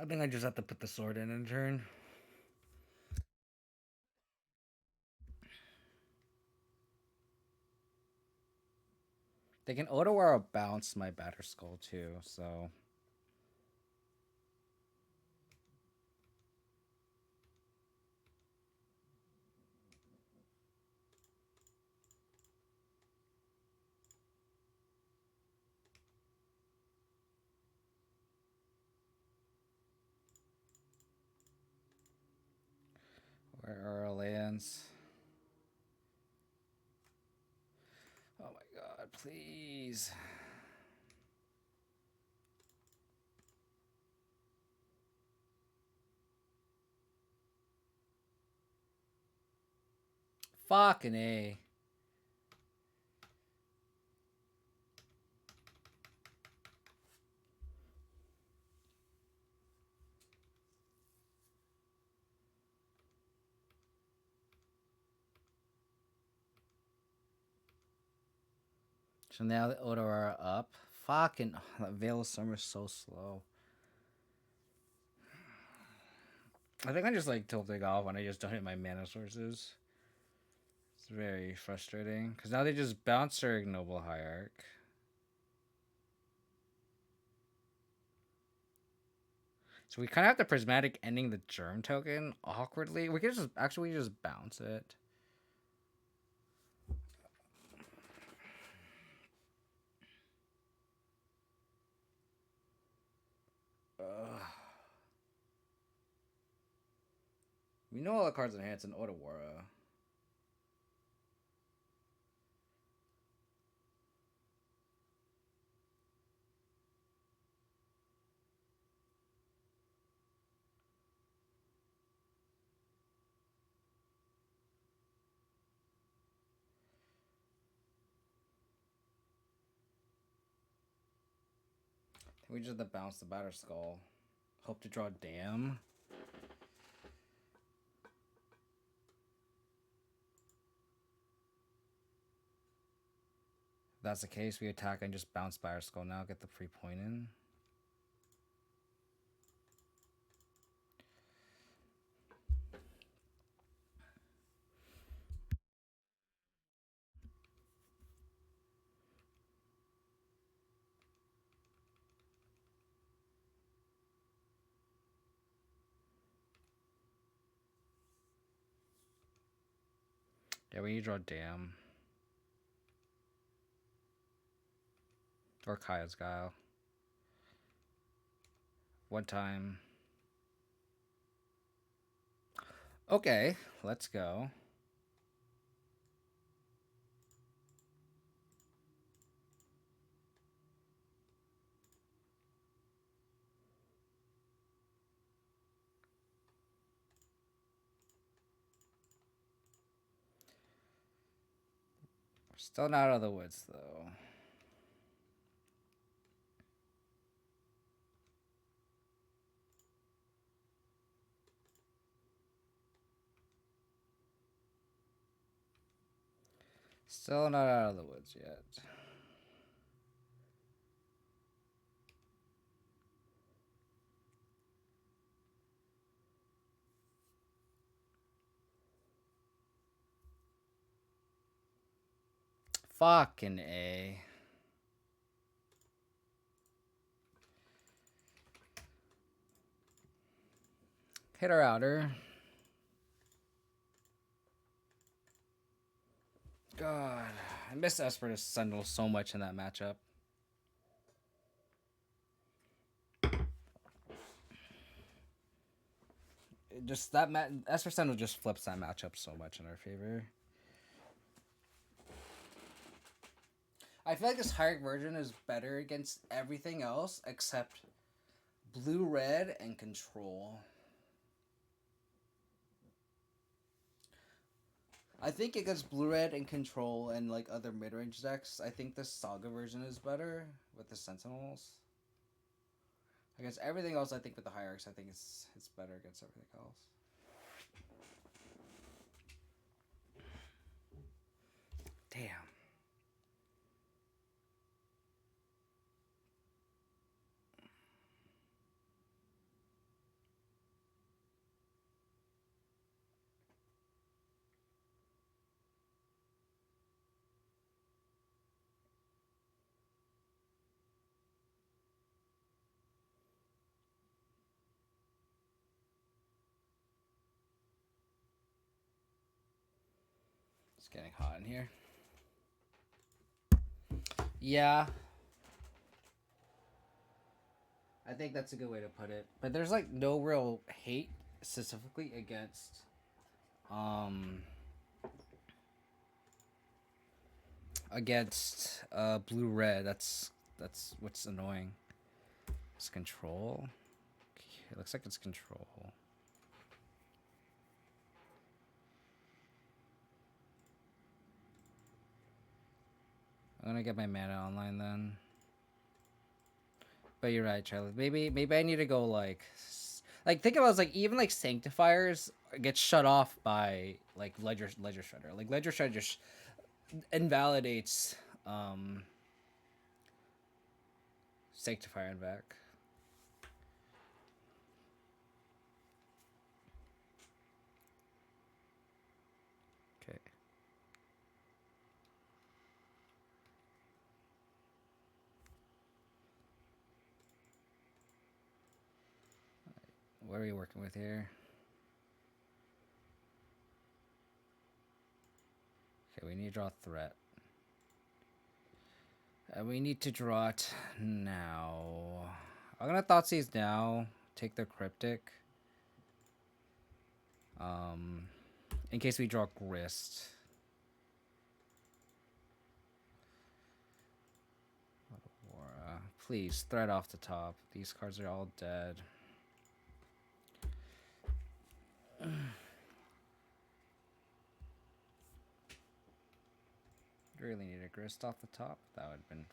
S1: I think I just have to put the sword in turn. They can Otawara bounce my Batter Skull too, so. Where are our lands? Oh my god, please. Fucking A. So now the Otawara up. Fucking that Veil of Summer is so slow. I think I just like tilting off when I just don't hit my mana sources. It's very frustrating because now they just bounce their Ignoble Hierarch. So we kind of have the Prismatic ending the Germ token awkwardly. We can just actually just bounce it. Ugh. We know all the cards in hand. It's an Otawara. We just have to bounce the Batter Skull. Hope to draw Dam. If that's the case, we attack and just bounce by our skull now, get the free point in. Yeah, we need to draw Dam. Or Kaya's Guile. One time. Okay, let's go. We're still not out of the woods, though. Still not out of the woods yet. Fucking A. Hit our outer. God, I miss Esper Sentinel so much in that matchup. Just that Esper Sentinel just flips that matchup so much in our favor. I feel like this hierarch version is better against everything else except blue, red, and control. I think against blue, red, and control and like other mid-range decks, I think the Saga version is better with the Sentinels. Against everything else, I think with the hierarchs, I think it's better against everything else. Damn. It's getting hot in here. Yeah. I think that's a good way to put it. But there's like no real hate specifically against blue red. That's what's annoying. It's control. It looks like it's control. I'm gonna get my mana online then. But you're right, Charlie. Maybe I need to go like think about it, like even like sanctifiers get shut off by like ledger shredder. Like ledger shredder just invalidates sanctifier and back. Okay. What are we working with here? Okay, we need to draw a threat. We need to draw it now. I'm gonna Thoughtseize now. Take the Cryptic. In case we draw Grist. Please, threat off the top. These cards are all dead. Really need a Grist off the top. That would have been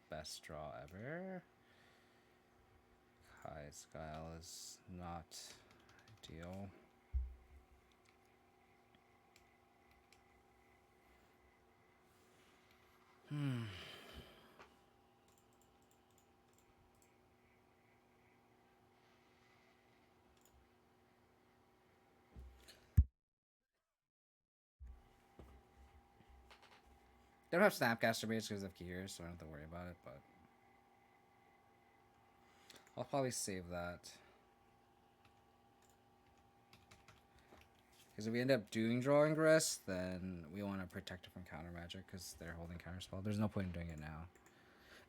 S1: best draw ever. Kai's Guile is not ideal. They don't have Snapcaster base because of Gears, so I don't have to worry about it, but I'll probably save that. Because if we end up doing Drawing Wrist, then we want to protect it from counter magic because they're holding counterspell. There's no point in doing it now.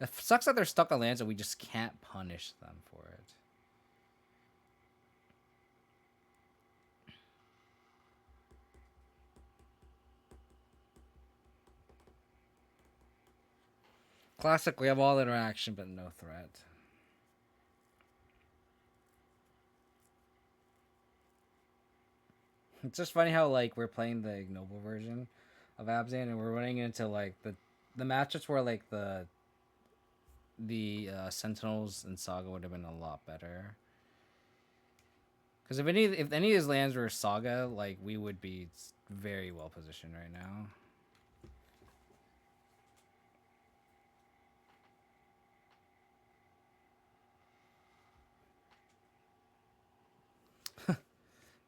S1: It sucks that they're stuck on lands and we just can't punish them for it. Classic, we have all interaction but no threat. It's just funny how like we're playing the Ignoble version of Abzan and we're running into like the matchups where like the Sentinels and Saga would have been a lot better. Because if any of these lands were Saga, like we would be very well positioned right now.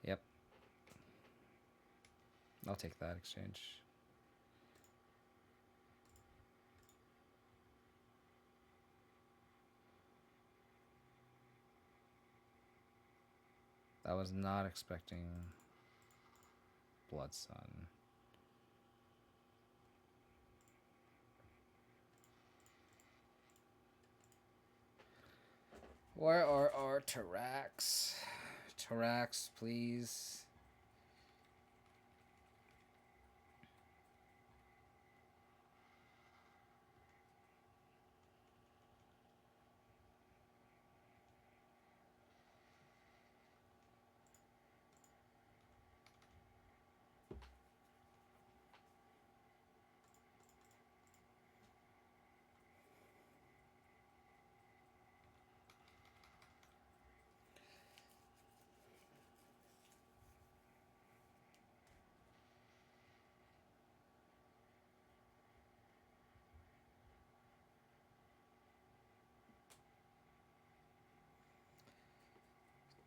S1: Yep. I'll take that exchange. I was not expecting Blood Sun. Where are our Tarax? Tarax, please.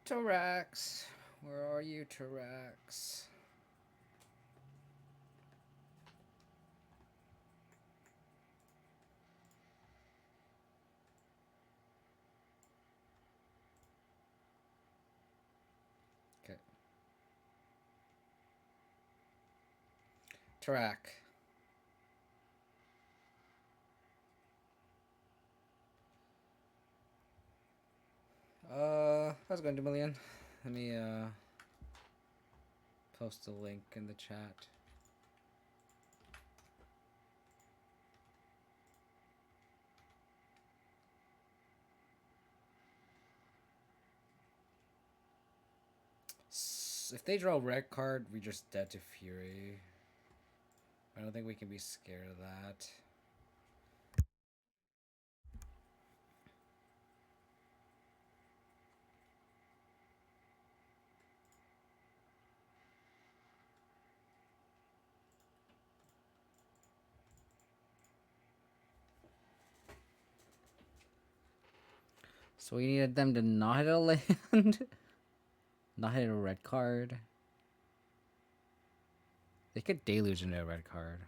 S1: Tarax, where are you, Tarax? Okay. Tarak. How's it going, Demillion? Let me post a link in the chat. If they draw a red card, we just dead to Fury. I don't think we can be scared of that. So we needed them to not hit a land. Not hit a red card. They could deluge into a red card.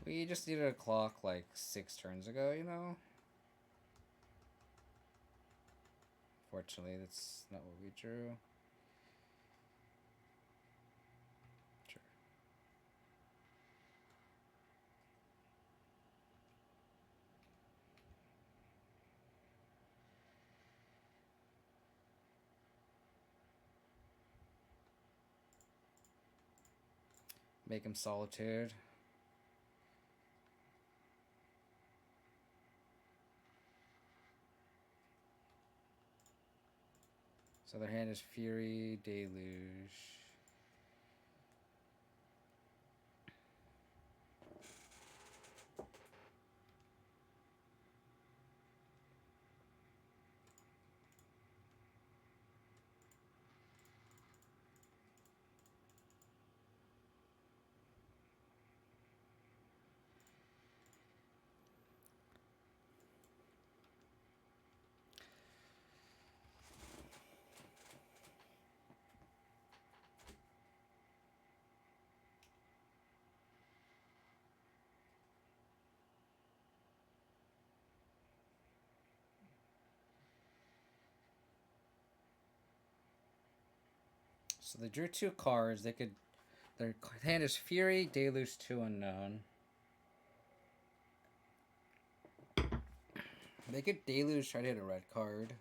S1: We just needed a clock like 6 turns ago, you know? Fortunately, that's not what we drew. Sure. Make him Solitude. So their hand is Fury, Deluge. So they drew 2 cards. They could. Their hand is Fury, Deluge, 2 unknown. They could Deluge, try to hit a red card.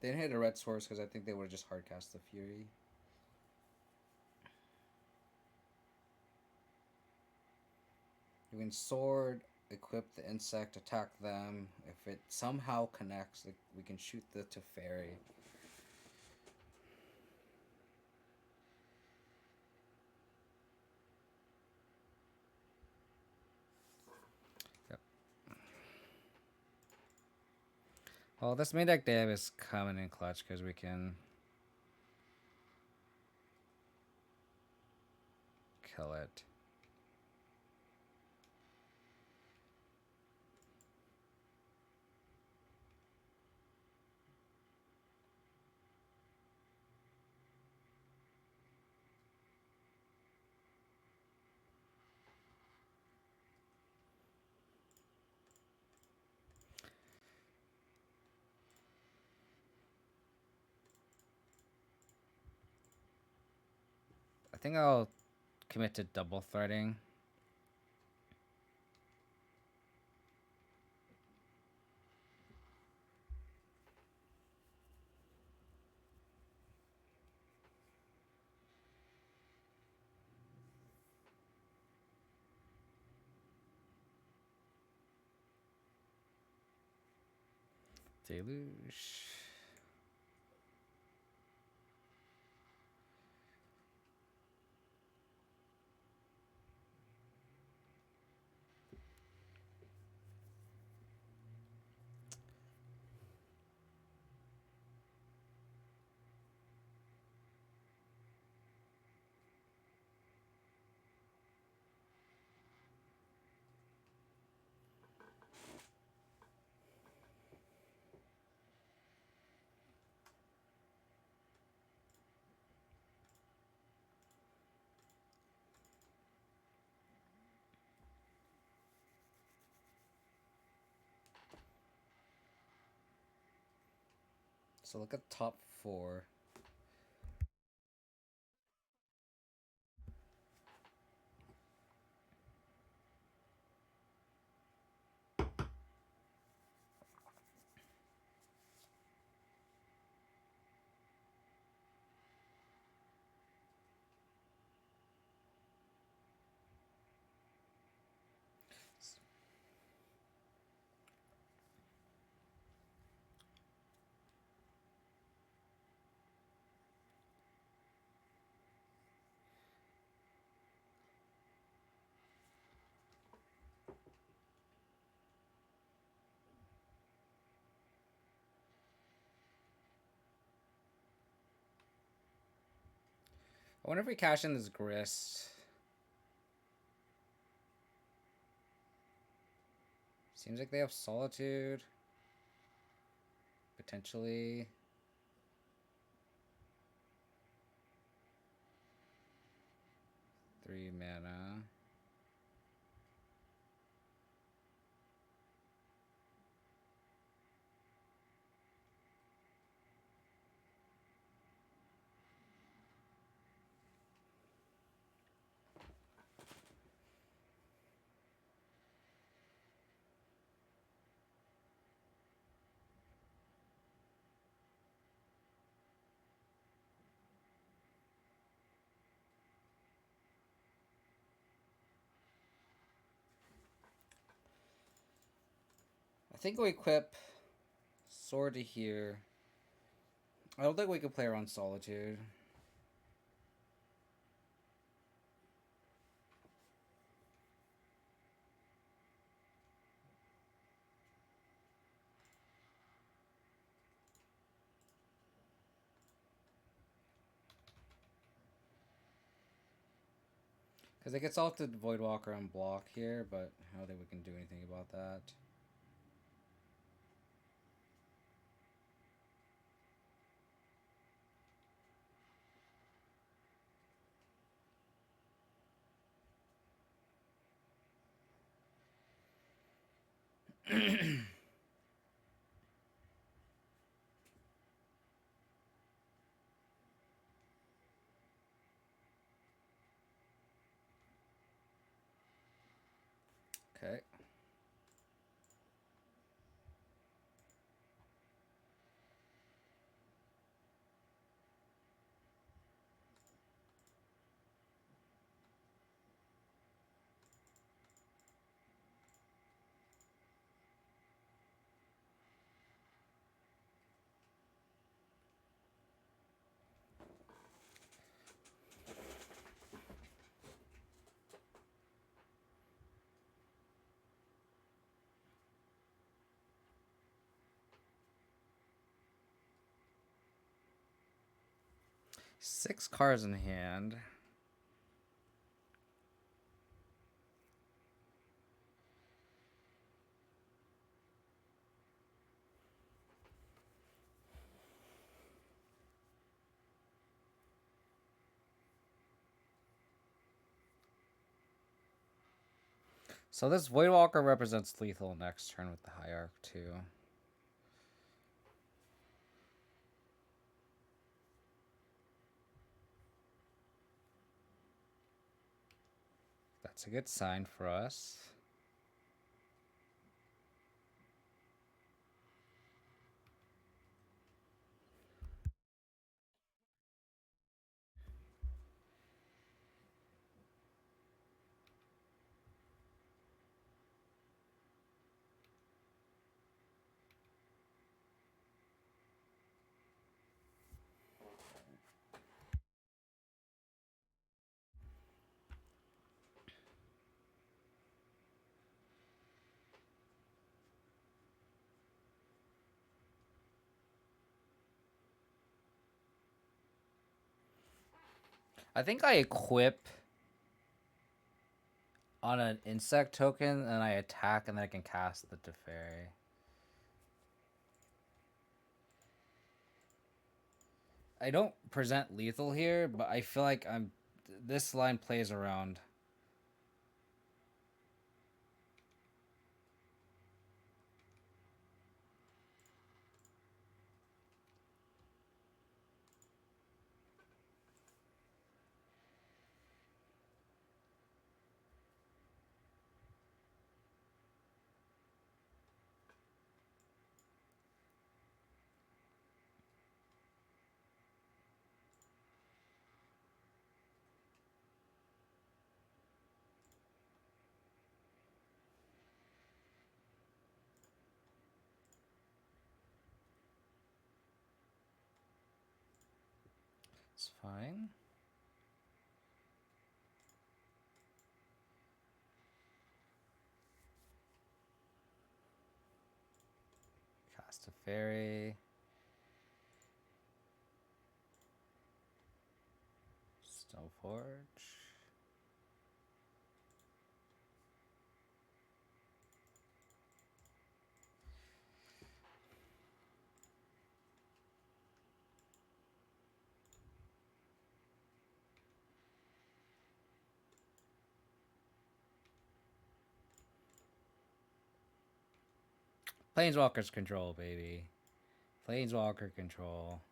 S1: They didn't hit a red source because I think they would have just hardcast the Fury. You can sword, equip the insect, attack them. If it somehow connects, like, we can shoot the Teferi. Yep. Well, this main deck dam is coming in clutch because we can kill it. I think I'll commit to double threading. Deluge. So look at top 4. I wonder if we cash in this Grist. Seems like they have Solitude. Potentially. 3 mana. I think we equip Sword to here. I don't think we could play around Solitude. Because it gets altered Voidwalker and block here, but I don't think we can do anything about that. Okay. Six cards in hand. So this Voidwalker represents lethal next turn with the Hierarch too. That's a good sign for us. I think I equip on an insect token and I attack and then I can cast the Teferi. I don't present lethal here, but I feel like this line plays around. It's fine. Cast a fairy. Stoneforge. Planeswalker's control, baby. Planeswalker control.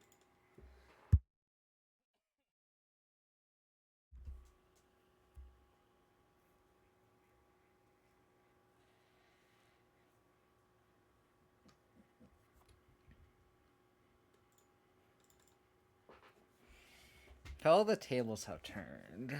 S1: How the tables have turned.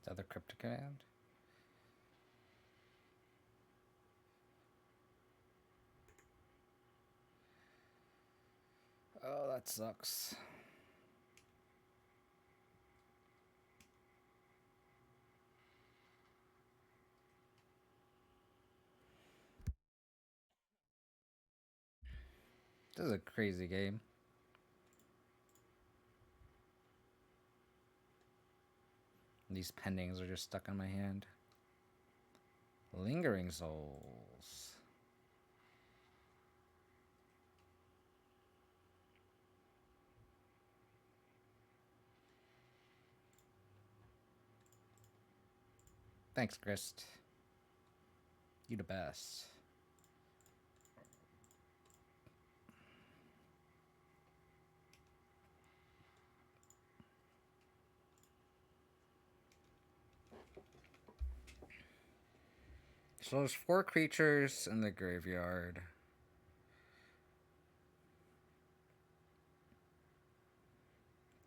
S1: The other cryptic command. Oh, that sucks. This is a crazy game. These pendings are just stuck in my hand. Lingering Souls. Thanks, Grist. You the best. So there's 4 creatures in the graveyard.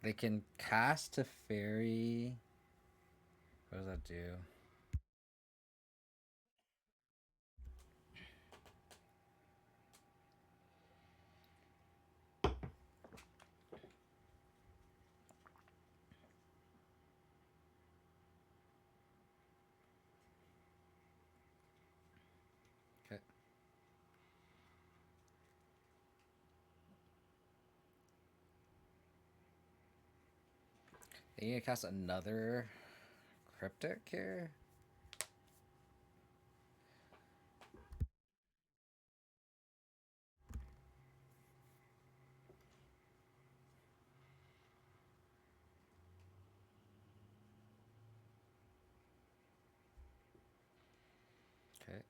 S1: They can cast a fairy. What does that do? Okay. They need to cast another cryptic here. Okay.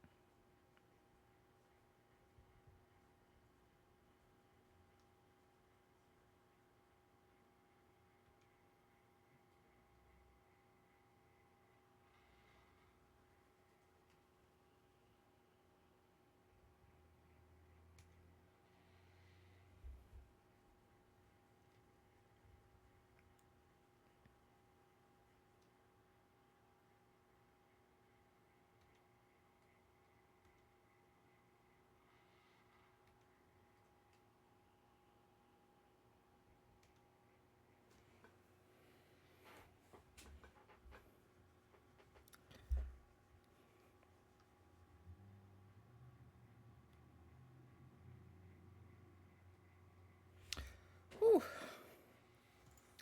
S1: Whew.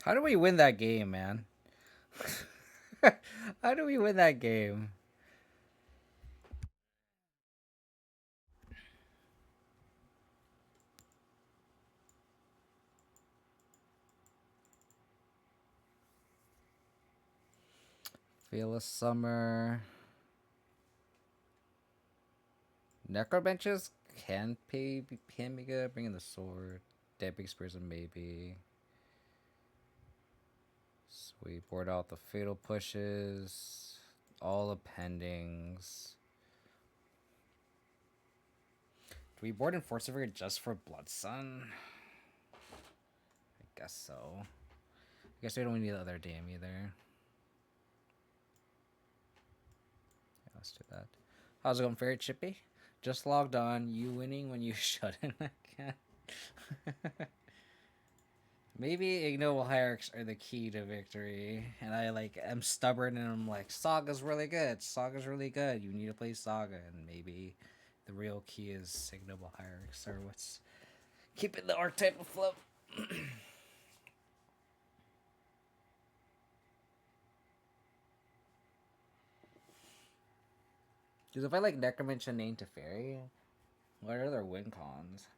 S1: How do we win that game, man? How do we win that game? Feel a Summer. Necrobenches can be good. Bring in the sword. Dead Big Spears and maybe. So we board out the fatal pushes. All the pendings. Do we board Enforcer Figure just for Blood Sun? I guess so. I guess we don't need the other dam either. Yeah, let's do that. How's it going, Fairy Chippy? Just logged on. You winning when you shouldn't. Maybe ignoble hierarchs are the key to victory, and I am stubborn and I'm like, Saga's really good. Saga's really good. You need to play Saga, and maybe the real key is ignoble hierarchs or what's keeping the archetype afloat. Because if I Necromancer Name to Fairy, what are their win cons?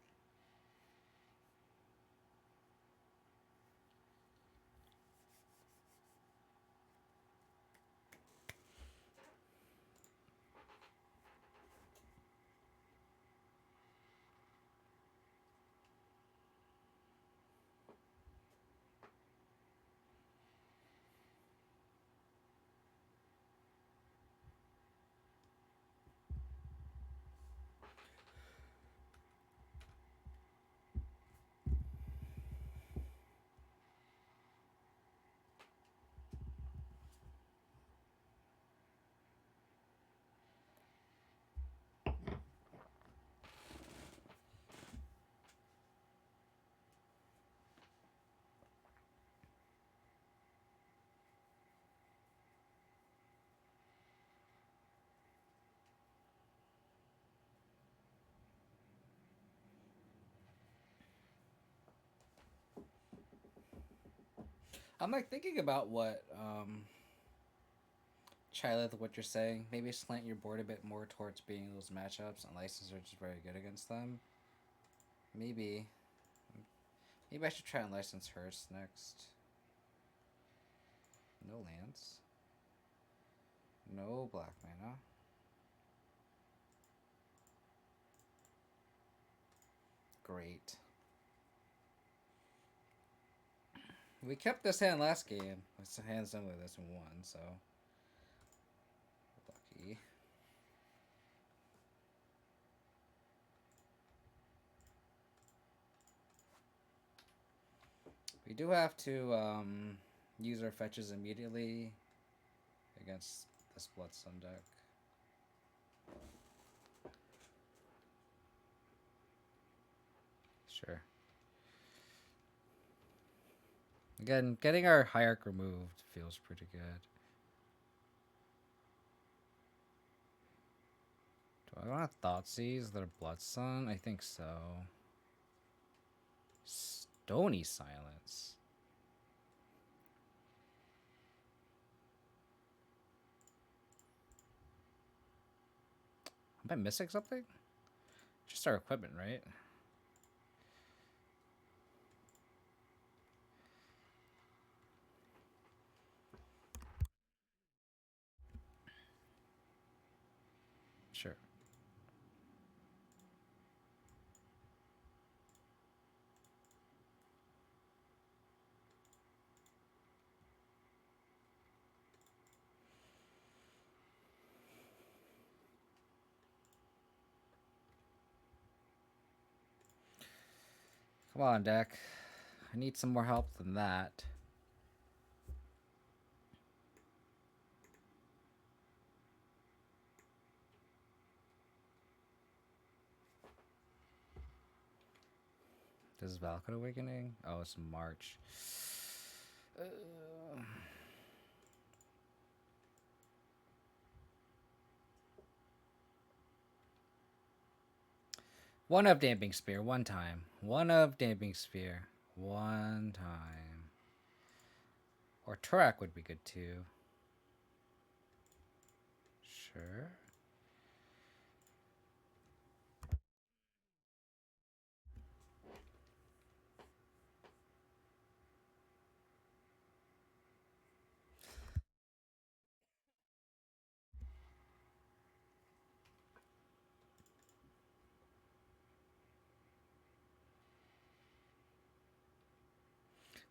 S1: I'm like thinking about what Chileth, what you're saying. Maybe slant your board a bit more towards being those matchups, and licenses are just very good against them. Maybe. Maybe I should try and license Hearst next. No lands. No black mana. Great. We kept this hand last game. This hand similar to this one won, so lucky. We do have to use our fetches immediately against this Bloodstone deck. Sure. Again, getting our hierarch removed feels pretty good. Do I want to Thoughtseize that are Bloodstone? I think so. Stony Silence. Am I missing something? Just our equipment, right? Sure. Come on, deck. I need some more help than that. This is Valakut Awakening? Oh, it's March. One of Damping Spear, one time. One of Damping Spear, one time. Or Turak would be good too. Sure.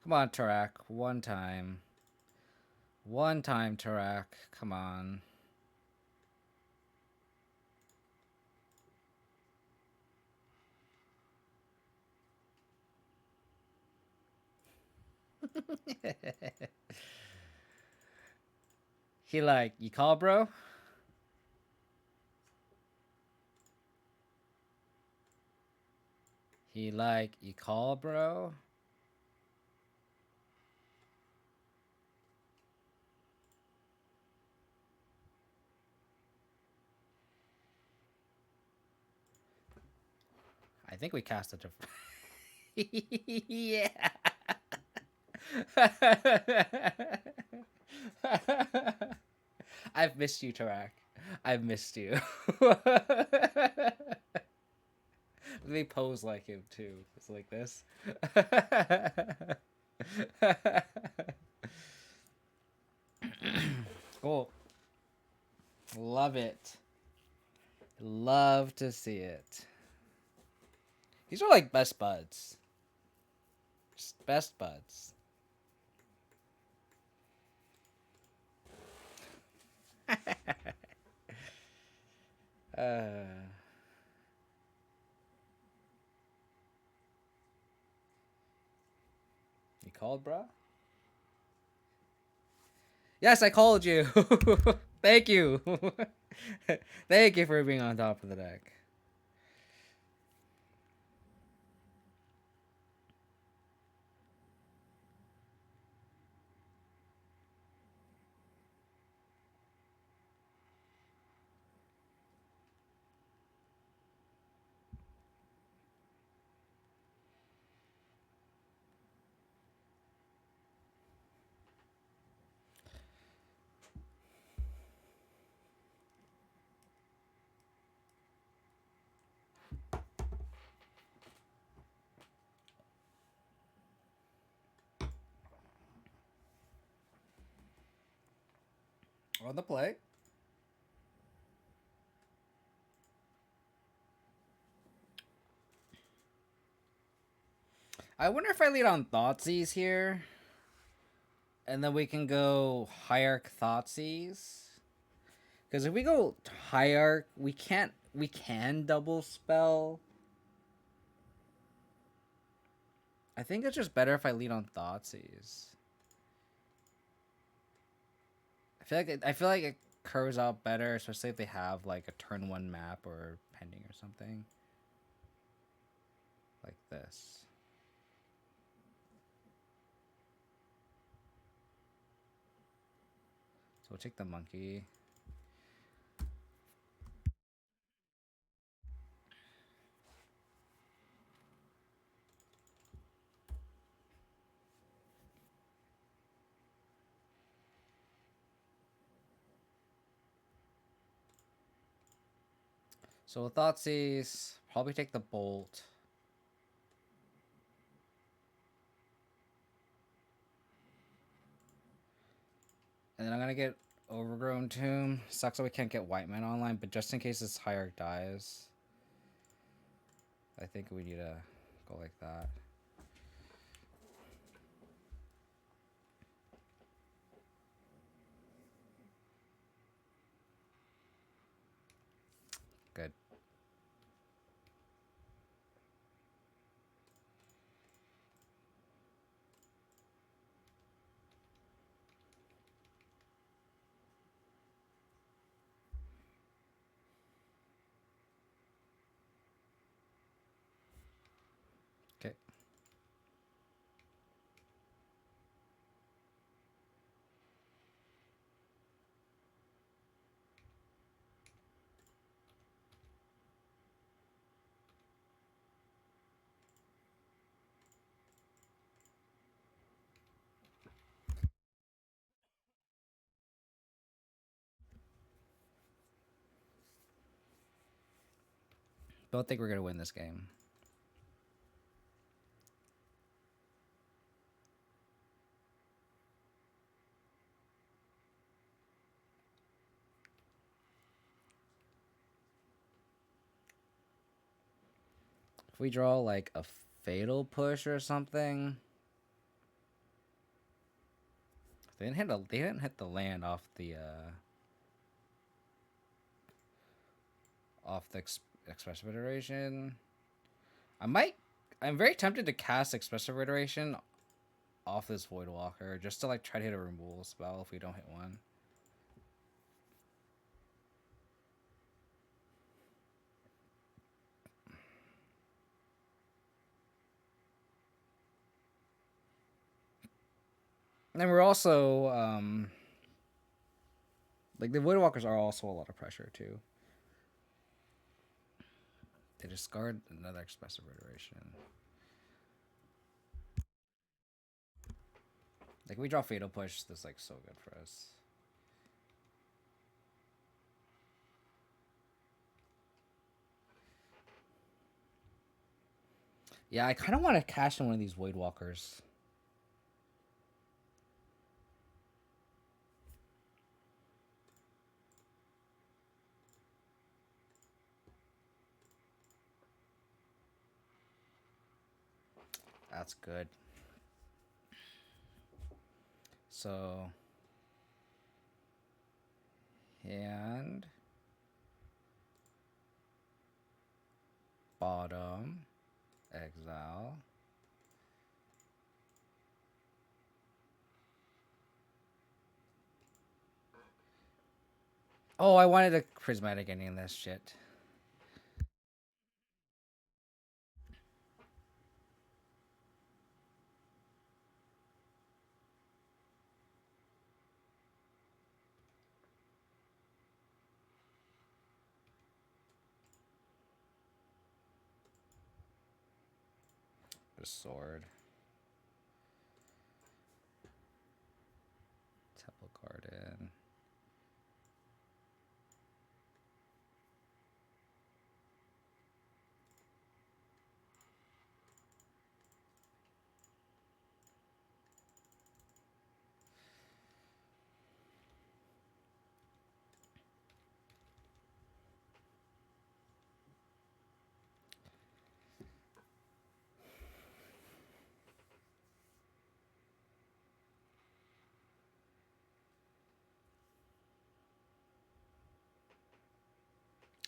S1: Come on, Turak. One time. One time, Turak. Come on. He like, you call, bro? He like, you call, bro? I think we cast a different. Yeah. I've missed you, Tarak. I've missed you. They pose like him too. It's like this. Cool. Love it. Love to see it. These are like best buds. Just best buds. uh, you called, bro? Yes, I called you. Thank you. Thank you for being on top of the deck. On the play. I wonder if I lead on Thoughtseize here. And then we can go Hierarch Thoughtseize. Because if we go Hierarch, we can double spell. I think it's just better if I lead on Thoughtseize. I feel like it curves out better, especially if they have like a turn 1 map or pending or something. Like this. So we'll take the monkey. So with Thoughtseize, probably take the bolt. And then I'm gonna get Overgrown Tomb. Sucks that we can't get White Man online, but just in case this Hierarch dies, I think we need to go like that. Good. Okay. Don't think we're gonna win this game. If we draw like a Fatal Push or something, they didn't hit the land off the Expressive Iteration. I'm very tempted to cast Expressive Iteration off this Voidwalker just to like try to hit a removal spell if we don't hit one. And we're also like the Voidwalkers are also a lot of pressure too. They discard another Expressive Iteration. Like we draw Fatal Push, this is like so good for us. Yeah, I kind of want to cash in one of these Voidwalkers. That's good. So, hand, bottom, exile. Oh, I wanted a Prismatic ending in this shit. The sword. Temple Garden.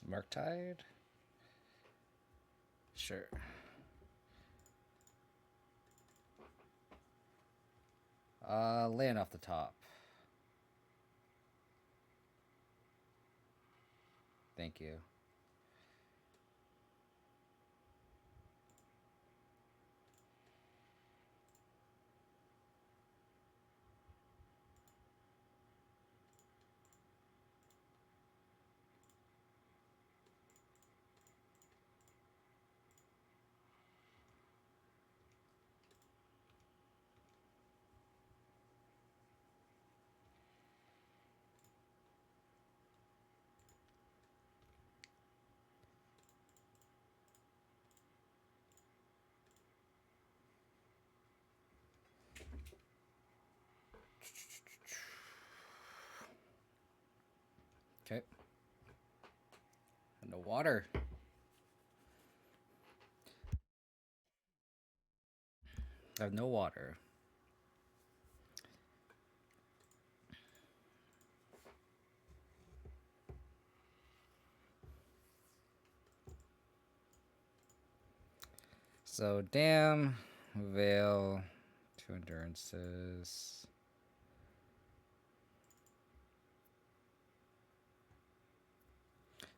S1: Murktide? Sure. Land off the top. Thank you. Okay. No water. I have no water. So, Dam, Veil, 2 endurances.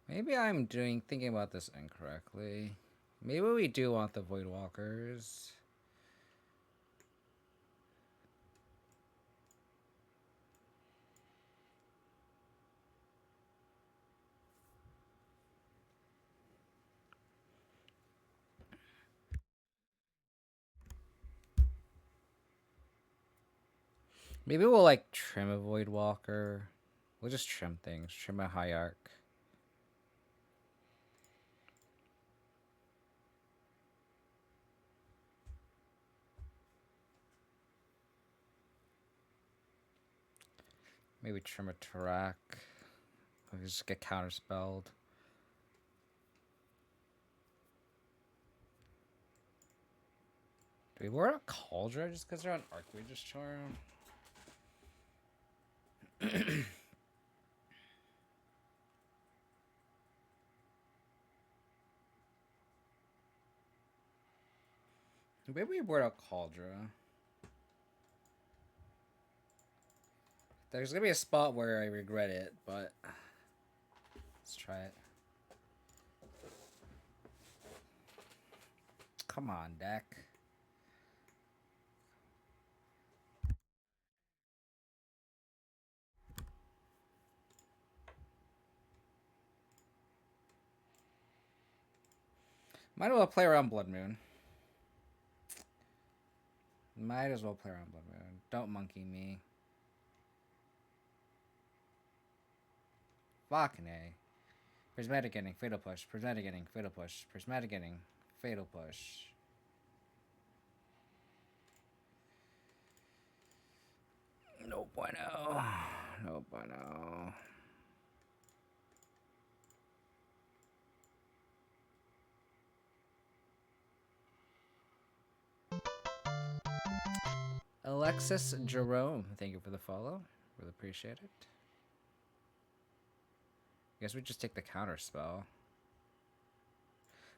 S1: Maybe I'm thinking about this incorrectly. Maybe we do want the Voidwalkers. Maybe we'll like trim a Voidwalker. We'll just trim things. Trim a Hierarch. Maybe trim a Tarak. We'll just get counterspelled. Do we wear a Cauldron just because they're on Archmage's Charm? Maybe we wear a Cauldron. There's gonna be a spot where I regret it, but let's try it. Come on, deck. Might as well play around Blood Moon. Might as well play around Blood Moon. Don't monkey me. Fucking A. Prismatic Ending, Fatal Push. Prismatic Ending, Fatal Push. Prismatic Ending, Fatal Push. No bueno. No bueno. Alexis Jerome, thank you for the follow. Really appreciate it. I guess we just take the counter spell.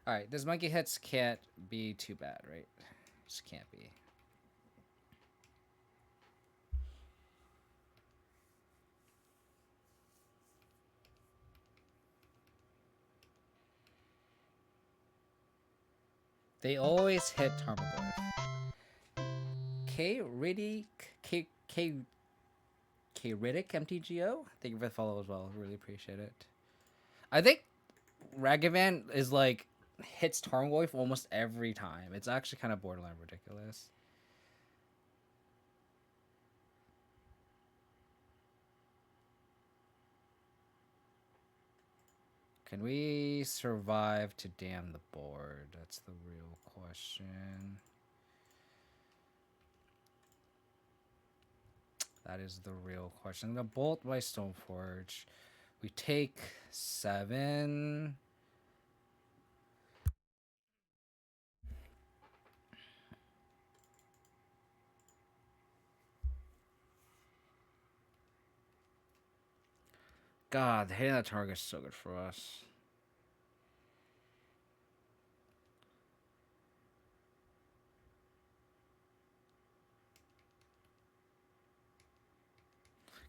S1: Alright, this monkey hits can't be too bad, right? Just can't be. They always hit Tarmogoyf. Riddick MTGO, thank you for the follow as well. Really appreciate it. I think Ragavan is like hits Tarmogoyf almost every time. It's actually kind of borderline ridiculous. Can we survive to dam the board? That's the real question. That is the real question. I'm gonna bolt my Stoneforge. We take 7. God, hitting that target is so good for us.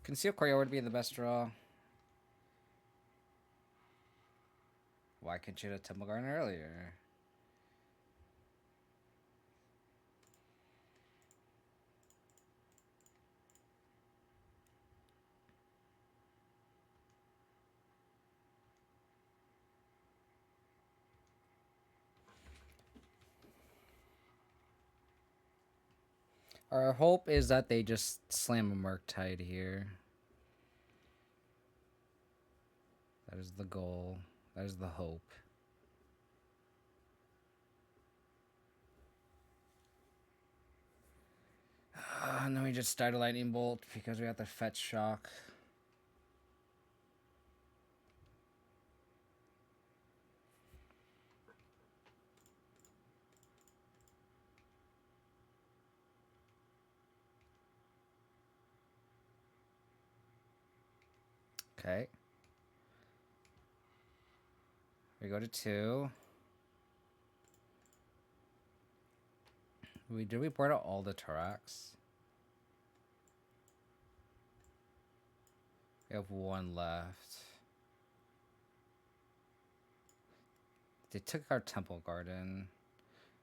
S1: Conceal Courier would be the best draw. Why couldn't you hit a Temple Garden earlier? Our hope is that they just slam a Murktide here. That is the goal. That is the hope. And then we just start a Lightning Bolt because we have the Fetch Shock. Okay. We go to 2. Did we board out all the Tarax? We have 1 left. They took our Temple Garden.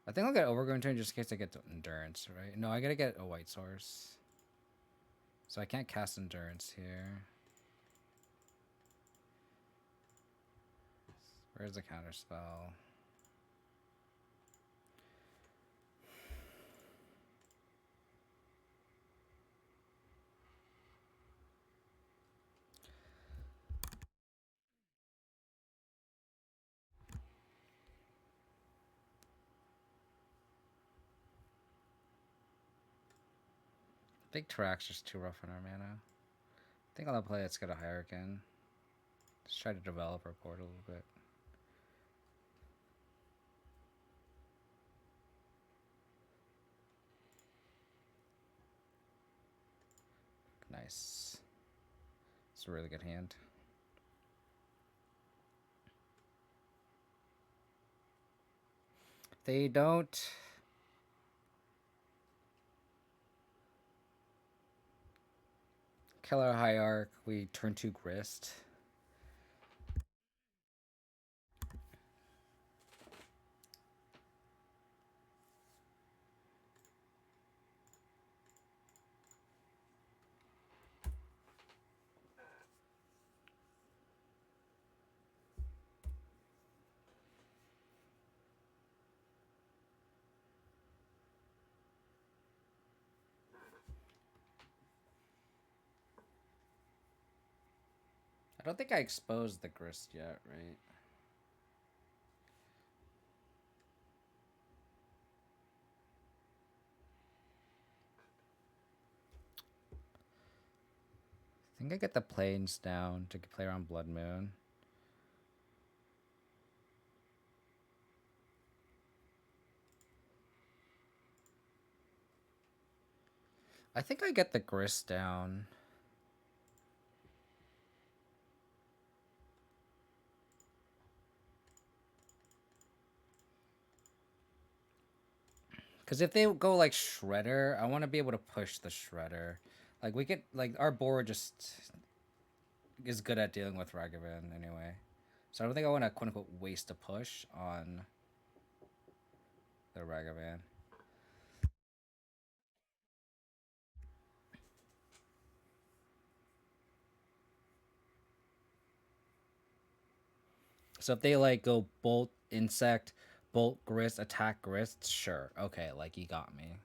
S1: I think I'll get Overgrown Turn just in case I get Endurance, right? No, I gotta get a White Source. So I can't cast Endurance here. Where's the counter spell? I think Tarax just too rough on our mana. I think I'll play Let's Get a Hurricane. Let's try to develop our board a little bit. Nice. It's a really good hand. They don't. Kill our Hierarch. We turn 2 Grist. I don't think I exposed the Grist yet, right? I think I get the Plains down to play around Blood Moon. I think I get the Grist down. Because if they go like Shredder, I want to be able to push the Shredder. Like we get like our board just is good at dealing with Ragavan anyway. So I don't think I want to quote unquote waste a push on the Ragavan. So if they like go Bolt Insect, Bolt Grist, attack Grist, sure. Okay, like you got me.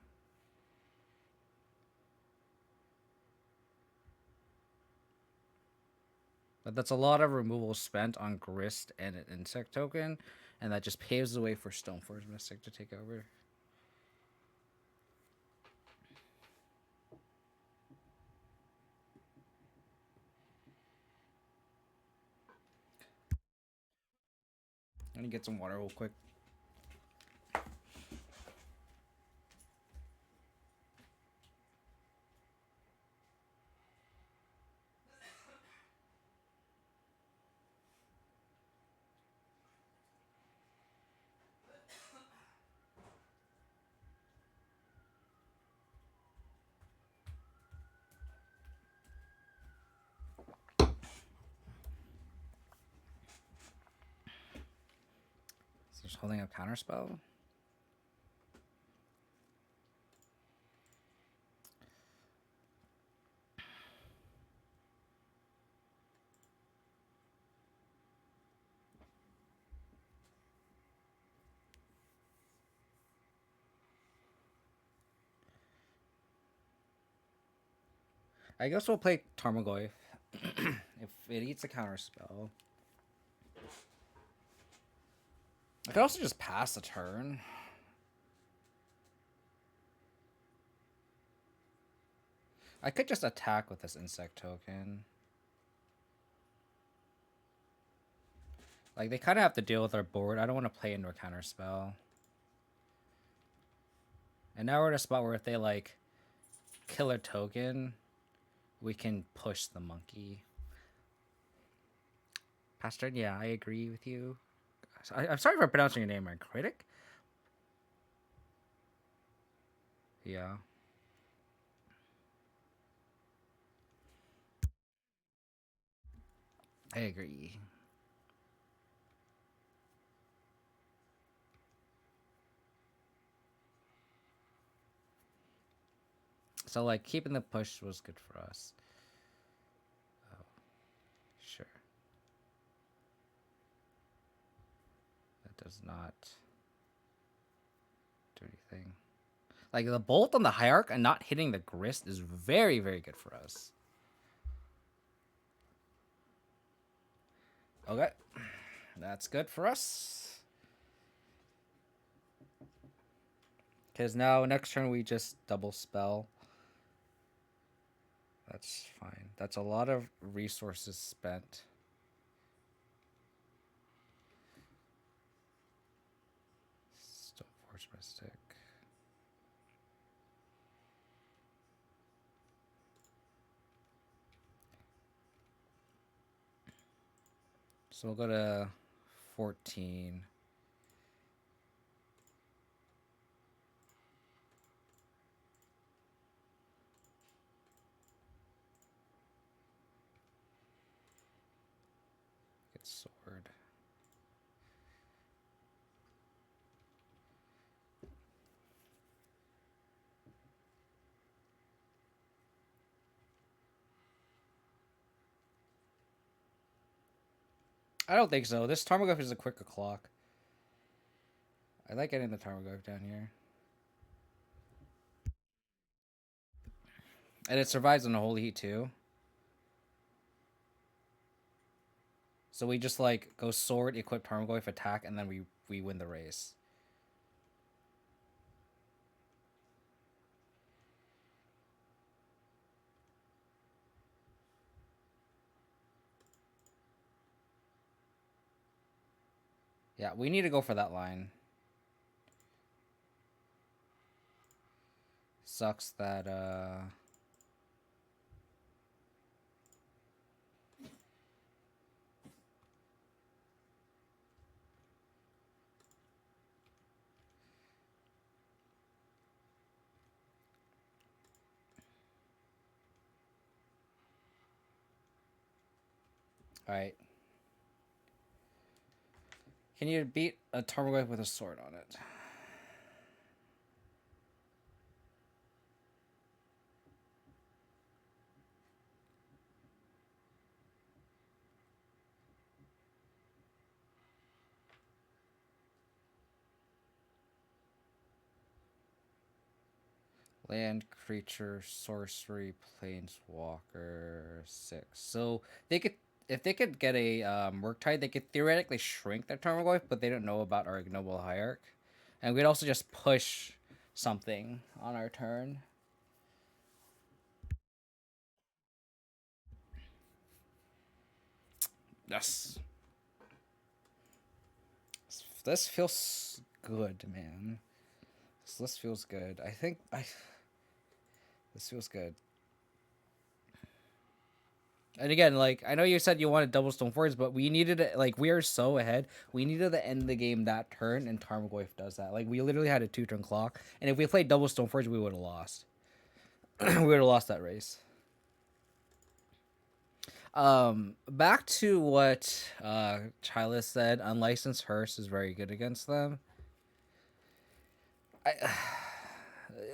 S1: But that's a lot of removal spent on Grist and an Insect token, and that just paves the way for Stoneforge Mystic to take over. Let me get some water real quick. Just holding up counterspell. I guess we'll play Tarmogoyf if it eats a counterspell. I could also just pass a turn. I could just attack with this insect token. Like, they kind of have to deal with our board. I don't want to play into a counterspell. And now we're in a spot where if they, like, kill a token, we can push the monkey. Pastor, yeah, I agree with you. I'm sorry for pronouncing your name, my critic. Yeah. I agree. So, like, keeping the push was good for us. Oh, sure. That does not do anything. Like, the bolt on the Hierarch and not hitting the Grist is very, very good for us. Okay. That's good for us. Because now, next turn, we just double spell. That's fine. That's a lot of resources spent. Stoneforge Mystic. So we'll go to 14. Get sword. I don't think so. This Tarmogoyf is a quick o'clock. I like getting the Tarmogoyf down here. And it survives on the Holy Heat too. So we just like go sword, equip Tarmogoyf, attack, and then we win the race. Yeah, we need to go for that line. Sucks that Alright. Can you beat a Tarmogoyf with a sword on it? Land, creature, sorcery, planeswalker, 6. So they could, if they could get a Murktide, they could theoretically shrink their Tarmogoyf, but they don't know about our Ignoble Hierarch. And we'd also just push something on our turn. Yes. This feels good, man. This feels good. This feels good. And again, like, I know you said you wanted double Stoneforge, but we needed it. Like, we are so ahead. We needed to end the game that turn, and Tarmogoyf does that. Like, we literally had a 2-turn clock, and if we played double Stoneforge, we would have lost. We would have lost that race. Back to what Chyla said, unlicensed hearse is very good against them. I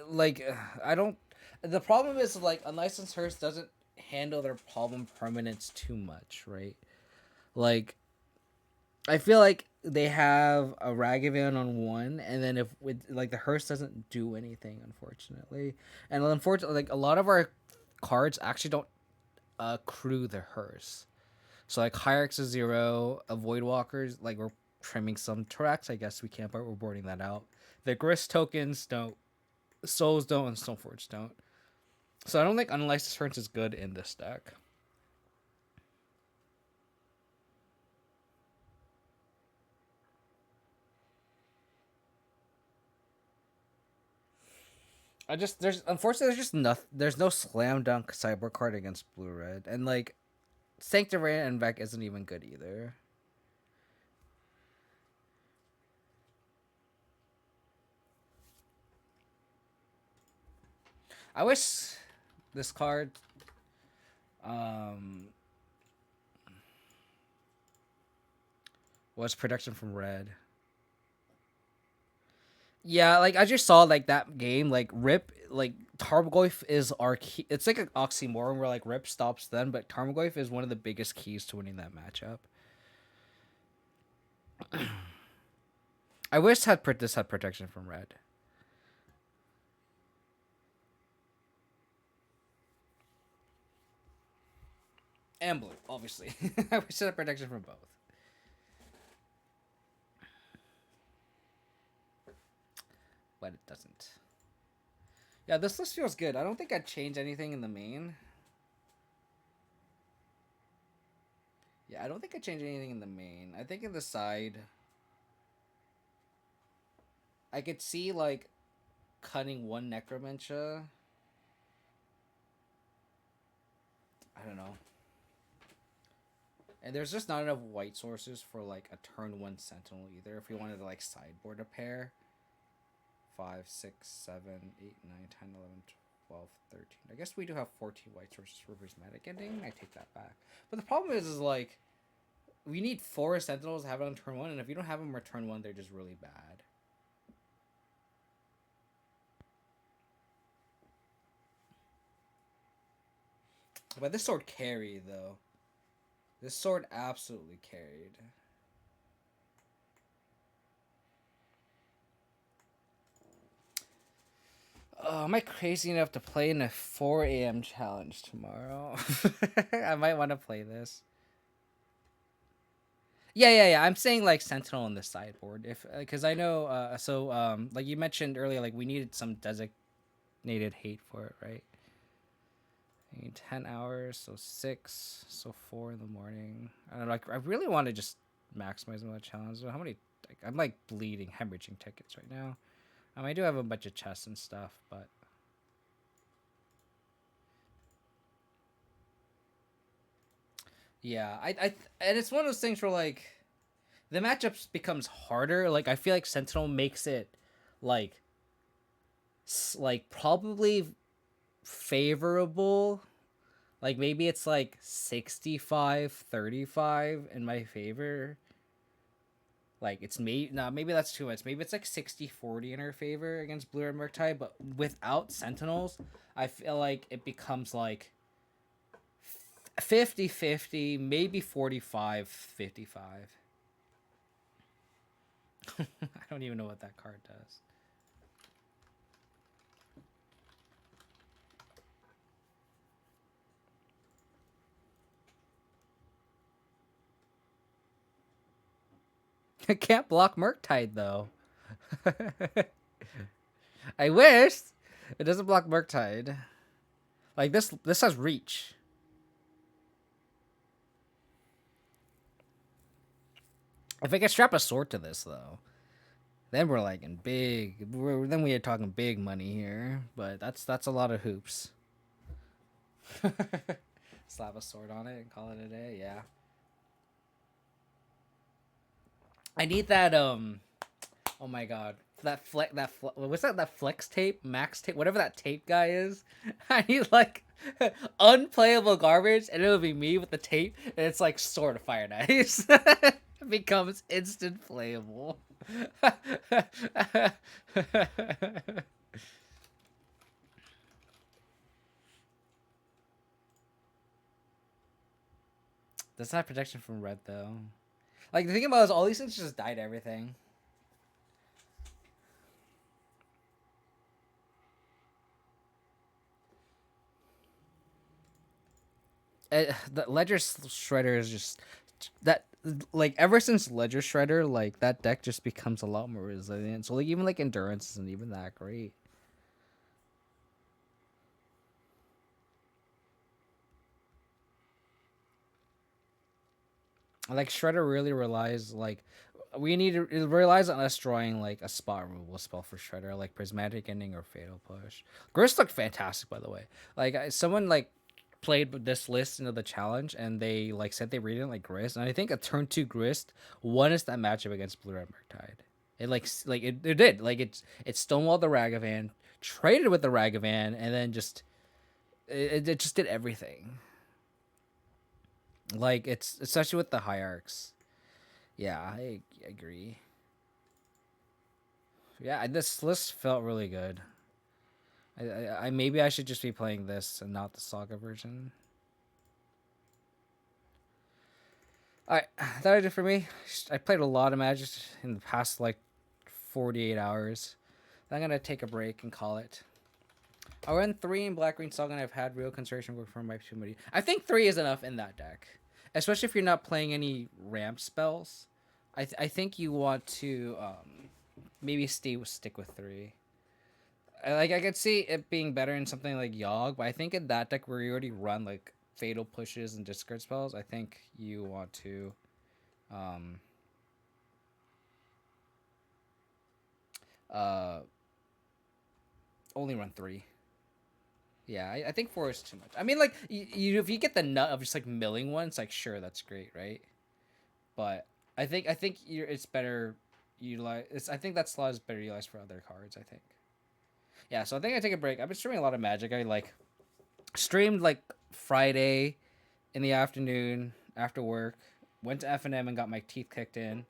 S1: like I don't. The problem is like unlicensed hearse doesn't handle their problem permanence too much, right? Like I feel like they have a Ragavan on one, and then if with like the hearse doesn't do anything, unfortunately, and unfortunately, like a lot of our cards actually don't crew the hearse. So like Hierarchs is 0, Avoid Walkers, like we're trimming some tracks. I guess we can't, but we're boarding that out. The Grist tokens don't, Souls don't, and Stoneforge don't. So I don't think Unlicensed Hearse is good in this deck. There's unfortunately there's just nothing. There's no slam dunk sideboard card against blue red, and like Sanctimerian and Vec isn't even good either. I wish this card um was protection from red. Yeah, like I just saw like that game, like Rip, like Tarmogoyf is our key. It's like an oxymoron where like Rip stops them, but Tarmogoyf is one of the biggest keys to winning that matchup. I wish this had protection from red. And blue, obviously. I wish it had protection from both. But it doesn't. Yeah, this list feels good. I don't think I'd change anything in the main. Yeah, I don't think I'd change anything in the main. I think in the side, I could see like cutting one Necromentia. I don't know. And there's just not enough white sources for like a turn 1 Sentinel either. If we wanted to like sideboard a pair. 5, 6, 7, 8, 9, 10, 11, 12, 13. I guess we do have 14 white sources for Prismatic Ending. I take that back. But the problem is like, we need 4 Sentinels to have it on turn 1, and if you don't have them on turn 1, they're just really bad. But this sword carried, though. This sword absolutely carried. Oh, am I crazy enough to play in a 4 a.m. challenge tomorrow? I might want to play this. Yeah. I'm saying like Sentinel on the sideboard, if because I know. Like you mentioned earlier, like we needed some designated hate for it, right? I need 10 hours, so 6, so 4 in the morning. I don't know. Like I really want to just maximize my challenge. How many? Like, I'm like bleeding, hemorrhaging tickets right now. I do have a bunch of chests and stuff, but yeah, and it's one of those things where like the matchups becomes harder. Like I feel like Sentinel makes it like probably favorable. Like maybe it's like 65-35 in my favor. Like it's maybe that's too much. Maybe it's like 60-40 in her favor against Blue and Murktide, but without Sentinels, I feel like it becomes like 50-50, maybe 45-55. I don't even know what that card does. I can't block Murktide though. I wish it doesn't block Murktide. Like this has reach. If I can strap a sword to this though, then we're like in big. Then we are talking big money here. But that's a lot of hoops. Slap a sword on it and call it a day. Yeah. I need that. Oh my god. what's that flex tape, max tape, whatever that tape guy is. I need like unplayable garbage, and it'll be me with the tape, and it's like Sword of Fire and Ice. It becomes instant playable. That's not protection from red though. Like the thing about it is all these things just died everything. The Ledger Shredder is just that, like, ever since Ledger Shredder, like that deck just becomes a lot more resilient. So like even like endurance isn't even that great. Like Shredder really relies like we need to it relies on us drawing like a spot removal spell for Shredder, like Prismatic Ending or Fatal Push. Grist looked fantastic, by the way. Like someone like played this list into the challenge, and they like said they read it like Grist, and I think a turn 2 Grist won us that matchup against Blue Red Murktide. It it did like it stonewalled the Ragavan, traded with the Ragavan, and then just it just did everything. Like it's especially with the hierarchs. Yeah, I agree. Yeah, this list felt really good. I maybe I should just be playing this and not the Saga version. Alright, that did it for me. I played a lot of Magic in the past like 48 hours. I'm gonna take a break and call it. I run 3 in Black Green Saga, and I've had real consideration work for my too many. I think 3 is enough in that deck, especially if you're not playing any ramp spells. I think you want to maybe stick with 3. I could see it being better in something like Yogg, but I think in that deck where you already run like fatal pushes and discard spells, I think you want to um uh only run 3. Yeah, I think 4 is too much. I mean, like you if you get the nut of just like milling ones, like sure that's great, right? But I think it's better utilize. I think that slot is better utilized for other cards. I think. Yeah, so I think I take a break. I've been streaming a lot of Magic. I like streamed like Friday in the afternoon after work. Went to F&M and got my teeth kicked in.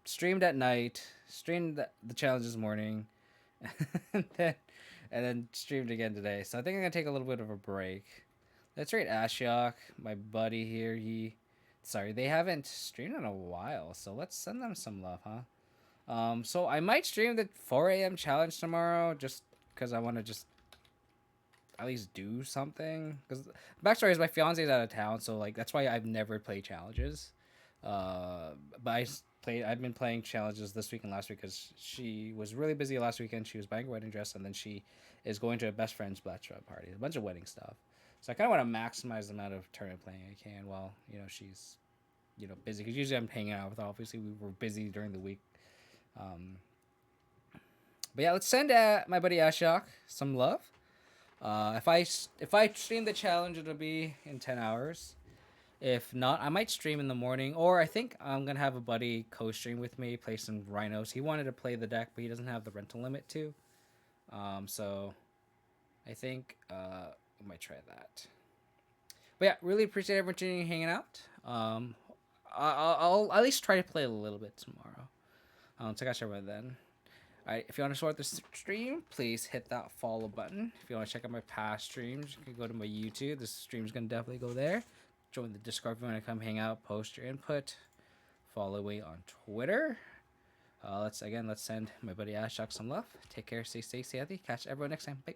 S1: Streamed at night. Streamed the challenge this morning, and then streamed again today. So I think I'm gonna take a little bit of a break. That's right, Ashiok, my buddy here. They haven't streamed in a while, so let's send them some love, huh? So I might stream the 4 a.m. challenge tomorrow, just because I want to just at least do something. Because backstory is my fiance is out of town, so like that's why I've never played challenges. But I've been playing challenges this week and last week because she was really busy last weekend. She was buying a wedding dress, and then she is going to a best friend's bachelor party, a bunch of wedding stuff. So I kind of want to maximize the amount of tournament playing I can while she's busy. Because usually I'm hanging out with her. Obviously we were busy during the week. But yeah, let's send my buddy Ashok some love. If I stream the challenge, it'll be in 10 hours. If not, I might stream in the morning, or I think I'm gonna have a buddy co-stream with me, play some Rhinos. He wanted to play the deck, but he doesn't have the rental limit too. So I think I might try that. But yeah, really appreciate everyone tuning in, hanging out. I'll at least try to play a little bit tomorrow. So I got you then. Alright, if you want to support this stream, please hit that follow button. If you want to check out my past streams, you can go to my YouTube. This stream's going to definitely go there. Join the Discord if you want to come hang out, post your input. Follow me on Twitter. Let's send my buddy Ashok some love. Take care, stay safe, stay healthy. Catch everyone next time. Bye.